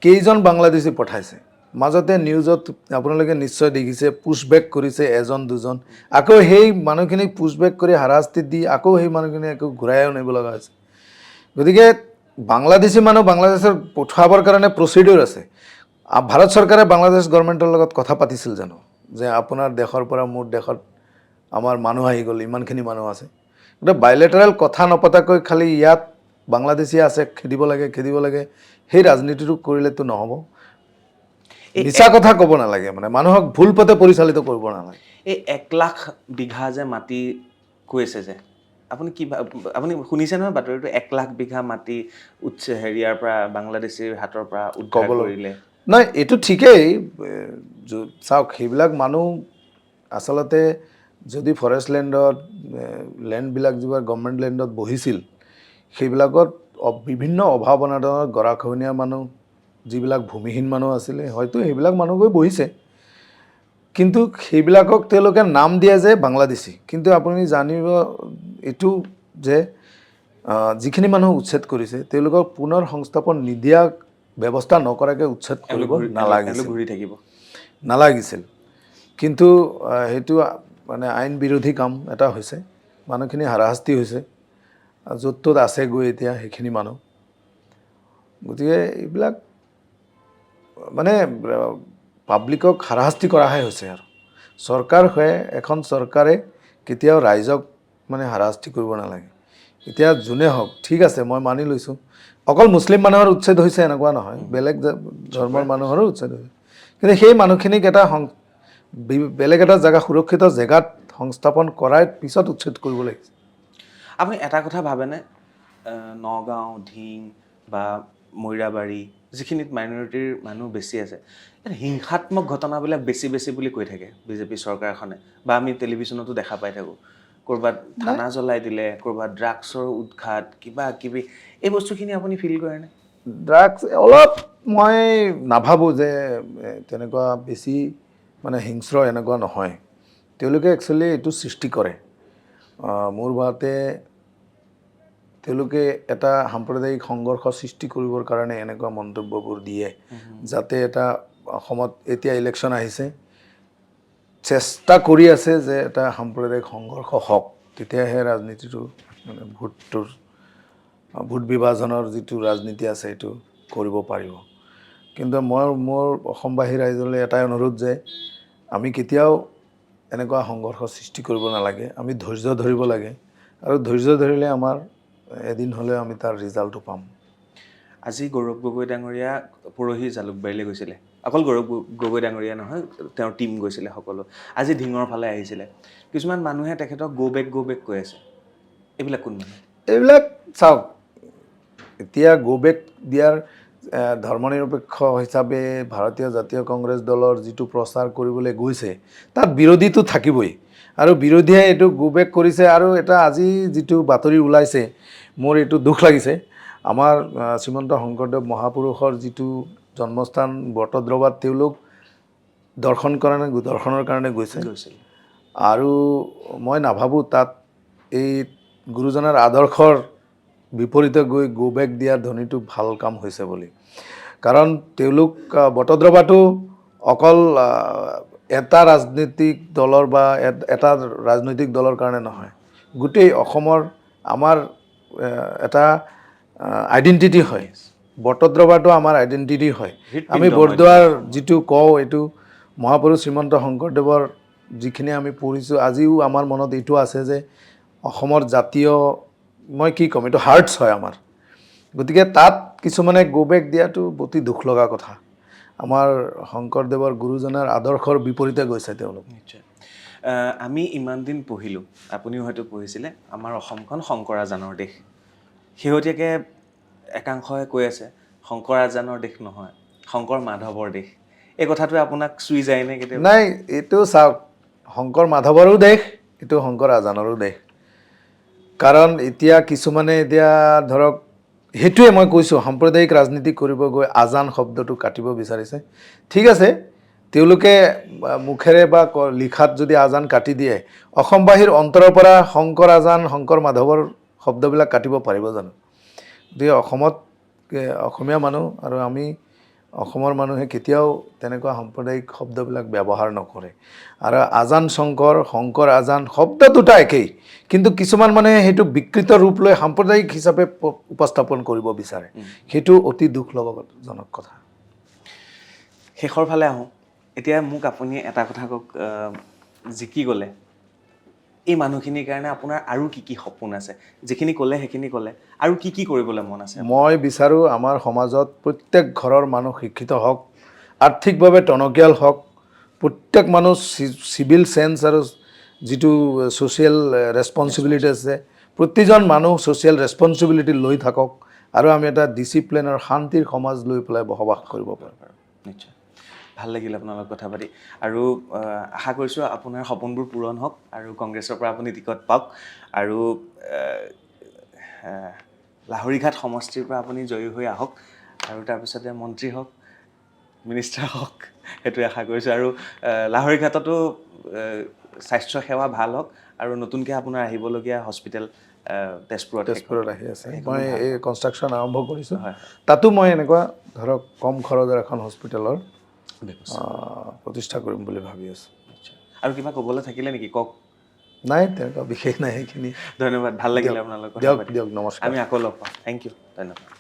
কেইজন বাংলাদেশী পঠাইছে মাজতে নিউজত আপোনালোকে নিশ্চয় দেখিছে পুছবেক কৰিছে এজন দুজন আকৌ সেই মানুহখিনিক পুছবেক কৰি হাৰাশাস্তি দি আকৌ সেই মানুহখিনি আকৌ ঘূৰাই আনিব লগা হৈছে গতিকে বাংলাদেশী মানুহ বাংলাদেশৰ পঠাবৰ কাৰণে প্ৰচিডিউৰ আছে ভাৰত চৰকাৰে বাংলাদেশ গভৰ্ণমেণ্টৰ লগত কথা পাতিছিল জানো যে আপোনাৰ দেশৰ পৰা মোৰ দেশত আমাৰ মানুহ আহি গ'ল ইমানখিনি মানুহ আছে গতিকে বাইলেটাৰেল কথা নপতাকৈ খালি ইয়াত বাংলাদেশী আছে খেদিব লাগে সেই ৰাজনীতিটো কৰিলেতো নহ'ব মিছা কথা ক'ব নালাগে মানে মানুহক ভুল পথে পৰিচালিত কৰিব নালাগে এই 1 লাখ বিঘা যে মাটি কৈছে যে আপুনি কি আপুনি শুনিছে নহয় বাতৰিটো 1 লাখ বিঘা মাটি হেৰিয়াৰ পৰা বাংলাদেশীৰ হাতৰ পৰা উদ্ধাৰ কৰিলে নহয় এইটো ঠিকেই চাওক সেইবিলাক মানুহ আচলতে যদি ফৰেষ্ট লেণ্ডবিলাক যিবিলাক গভৰ্ণমেণ্ট লেণ্ডত বহিছিল সেইবিলাকত বিভিন্ন অভাৱ অনাটনত গৰাখহনীয়া মানুহ যিবিলাক ভূমিহীন মানুহ আছিলে হয়তো সেইবিলাক মানুহ গৈ বহিছে কিন্তু সেইবিলাকক তেওঁলোকে নাম দিয়ে যে বাংলাদেশী কিন্তু আপুনি জানিব এইটো যে যিখিনি মানুহ উচ্ছেদ কৰিছে তেওঁলোকক পুনৰ সংস্থাপন নিদিয়া ব্যৱস্থা নকৰাকৈ উচ্ছেদ কৰিব নালাগিছিল কিন্তু সেইটো মানে আইন বিৰোধী কাম এটা হৈছে মানুহখিনি হাৰাশাস্তি হৈছে য'ত ত'ত আছে গৈ এতিয়া সেইখিনি মানুহ গতিকে এইবিলাক মানে পাব্লিকক হাৰাশাস্তি কৰাহে হৈছে আৰু চৰকাৰ হৈ এখন চৰকাৰে কেতিয়াও ৰাইজক মানে হাৰাশাস্তি কৰিব নালাগে এতিয়া যোনে হওক ঠিক আছে মই মানি লৈছোঁ অকল মুছলিম মানুহৰ উচ্ছেদ হৈছে এনেকুৱা নহয় বেলেগ ধৰ্মৰ মানুহৰো উচ্ছেদ হৈছে কিন্তু সেই মানুহখিনিক এটা বেলেগ এটা জেগা সুৰক্ষিত জেগাত সংস্থাপন কৰাৰ পিছত উচ্ছেদ কৰিব লাগিছে আপুনি এটা কথা ভাবেনে নগাঁও ধিং বা মৈৰাবাৰী যিখিনিত মাইনৰিটিৰ মানুহ বেছি আছে হিংসাত্মক ঘটনাবিলাক বেছি বুলি কৈ থাকে বিজেপি চৰকাৰখনে বা আমি টেলিভিশ্যনতো দেখা পাই থাকোঁ ক'ৰবাত থানা জ্বলাই দিলে ক'ৰবাত ড্ৰাগছৰ উৎখাত কিবা কিবি এই বস্তুখিনি আপুনি ফিল কৰেনে ড্ৰাগছ অলপ মই নাভাবোঁ যে তেনেকুৱা বেছি মানে হিংস্ৰ এনেকুৱা নহয় তেওঁলোকে একচুৱেলি এইটো সৃষ্টি কৰে মোৰ ভাৱতে তেওঁলোকে এটা সাম্প্ৰদায়িক সংঘৰ্ষ সৃষ্টি কৰিবৰ কাৰণে এনেকুৱা মন্তব্যবোৰ দিয়ে যাতে এটা অসমত এতিয়া ইলেকশ্যন আহিছে চেষ্টা কৰি আছে যে এটা সাম্প্ৰদায়িক সংঘৰ্ষ হওক তেতিয়াহে ৰাজনীতিটো মানে ভোট বিভাজনৰ যিটো ৰাজনীতি আছে সেইটো কৰিব পাৰিব কিন্তু মোৰ অসমবাসী ৰাইজলৈ এটাই অনুৰোধ যে আমি কেতিয়াও এনেকুৱা সংঘৰ্ষ সৃষ্টি কৰিব নালাগে আমি ধৈৰ্য ধৰিব লাগে আৰু ধৈৰ্য ধৰিলে আমাৰ এদিন হ'লে আমি তাৰ ৰিজাল্টটো পাম আজি গৌৰৱ গগৈ ডাঙৰীয়া পৰহি জালুকবাৰীলৈ গৈছিলে অকল গৌৰৱ গগৈ ডাঙৰীয়া নহয়, তেওঁৰ টীম গৈছিলে সকলো। আজি ধিঙৰ ফালে আহিছিলে, কিছুমান মানুহে তেখেতক গো বেক কৈ আছে, এইবিলাক কোন মানুহ? এইবিলাক চাওক, এতিয়া গোবেক দিয়াৰ ধৰ্মনিৰপেক্ষ হিচাপে ভাৰতীয় জাতীয় কংগ্ৰেছ দলৰ যিটো প্ৰচাৰ কৰিবলৈ গৈছে, তাত বিৰোধীটো থাকিবই, আৰু বিৰোধীয়ে এইটো গোবেক কৰিছে। আৰু এটা আজি যিটো বাতৰি ওলাইছে, মোৰ এইটো দুখ লাগিছে। আমাৰ শ্ৰীমন্ত শংকৰদেৱ মহাপুৰুষৰ যিটো জন্মস্থান বটদ্ৰৱাত তেওঁলোক দৰ্শনৰ কাৰণে গৈছে, আৰু মই নাভাবোঁ তাত এই গুৰুজনাৰ আদৰ্শৰ বিপৰীতে গৈ গোবেক দিয়াৰ ধ্বনিটো ভাল কাম হৈছে বুলি। কাৰণ তেওঁলোক বটদ্ৰৱাটো অকল এটা ৰাজনৈতিক দলৰ বা এটা ৰাজনৈতিক দলৰ কাৰণে নহয়, গোটেই অসমৰ আমাৰ এটা আইডেণ্টিটি হয়। বটদ্ৰৱাটো আমাৰ আইডেণ্টিটি হয়। আমি বৰদোৱাৰ যিটো কওঁ, এইটো মহাপুৰুষ শ্ৰীমন্ত শংকৰদেৱৰ যিখিনি আমি পঢ়িছোঁ, আজিও আমাৰ মনত এইটো আছে যে অসমৰ জাতীয়, মই কি ক'ম, এইটো হাৰ্টছ হয় আমাৰ। গতিকে তাত কিছুমানে গোবেক দিয়াটো অতি দুখ লগা কথা। আমাৰ শংকৰদেৱৰ গুৰুজনাৰ আদৰ্শৰ বিপৰীতে গৈছে তেওঁলোক। নিশ্চয়। আমি ইমান দিন পঢ়িলোঁ, আপুনিও হয়তো পঢ়িছিলে, আমাৰ অসমখন শংকৰাজানৰ দেশ। শেহতীয়াকৈ একাংশই কৈ আছে শংকৰ আজানৰ দেশ নহয়, শংকৰ মাধৱৰ দেশ। এই কথাটোৱে আপোনাক চুই যায়নে কেতিয়াবা? নাই, এইটো চাওক, শংকৰ মাধৱৰো দেশ, এইটো শংকৰ আজানৰো দেশ। কাৰণ এতিয়া কিছুমানে এতিয়া ধৰক, সেইটোৱে মই কৈছোঁ, সাম্প্ৰদায়িক ৰাজনীতি কৰিব গৈ আজান শব্দটো কাটিব বিচাৰিছে। ঠিক আছে, তেওঁলোকে মুখেৰে বা লিখাত যদি আজান কাটি দিয়ে, অসমবাসীৰ অন্তৰৰ পৰা শংকৰ আজান, শংকৰ মাধৱৰ শব্দবিলাক কাটিব পাৰিব জানো? গতিকে অসমত অসমীয়া মানুহ আৰু আমি অসমৰ মানুহে কেতিয়াও তেনেকুৱা সাম্প্ৰদায়িক শব্দবিলাক ব্যৱহাৰ নকৰে। আৰু আজান শংকৰ, শংকৰ আজান শব্দ দুটা একেই, কিন্তু কিছুমান মানুহে সেইটো বিকৃত ৰূপ লৈ সাম্প্ৰদায়িক হিচাপে উপস্থাপন কৰিব বিচাৰে। সেইটো অতি দুখ লগাজনক কথা। শেষৰ ফালে আহোঁ। এতিয়া মোক আপুনি এটা কথা কওক, জিকি গ'লে এই মানুহখিনিৰ কাৰণে আপোনাৰ আৰু কি কি সপোন আছে? যিখিনি ক'লে সেইখিনি ক'লে, আৰু কি কি কৰিবলৈ মন আছে? মই বিচাৰোঁ আমাৰ সমাজত প্ৰত্যেক ঘৰৰ মানুহ শিক্ষিত হওক, আৰ্থিকভাৱে টনকিয়াল হওক, প্ৰত্যেক মানুহ চিভিল চেন্স আৰু যিটো ছ'চিয়েল ৰেছপনচিবিলিটি আছে, প্ৰতিজন মানুহ ছ'চিয়েল ৰেছপনচিবিলিটি লৈ থাকক, আৰু আমি এটা ডিচিপ্লিন আৰু শান্তিৰ সমাজ লৈ পেলাই বসবাস কৰিব পাৰোঁ। নিশ্চয়। ভাল লাগিল আপোনাৰ লগত কথা পাতি, আৰু আশা কৰিছোঁ আপোনাৰ সপোনবোৰ পূৰণ হওক, আৰু কংগ্ৰেছৰ পৰা আপুনি টিকট পাওক, আৰু লাহৰীঘাট সমষ্টিৰ পৰা আপুনি জয়ী হৈ আহক, আৰু তাৰপিছতে মন্ত্ৰী হওক, মিনিষ্টাৰ হওক, সেইটোৱে আশা কৰিছোঁ। আৰু লাহৰীঘাটতো স্বাস্থ্যসেৱা ভাল হওক, আৰু নতুনকৈ আপোনাৰ আহিবলগীয়া হস্পিটেল তেজপুৰত আহি আছে। মই এই কনষ্ট্ৰাকশ্যন আৰম্ভ কৰিছোঁ, তাতো মই এনেকুৱা ধৰক কম খৰচৰ এখন হস্পিটেলৰ প্ৰতিষ্ঠা কৰিম বুলি ভাবি আছোঁ। আৰু কিবা ক'বলৈ থাকিলে নেকি, কওক? নাই, তেনেকুৱা বিশেষ নাই, সেইখিনি। ধন্যবাদ, ভাল লাগিলে আপোনাৰ লগত। দিয়ক, নমস্কাৰ। আমি আকৌ লগ পাম। থেংক ইউ, ধন্যবাদ।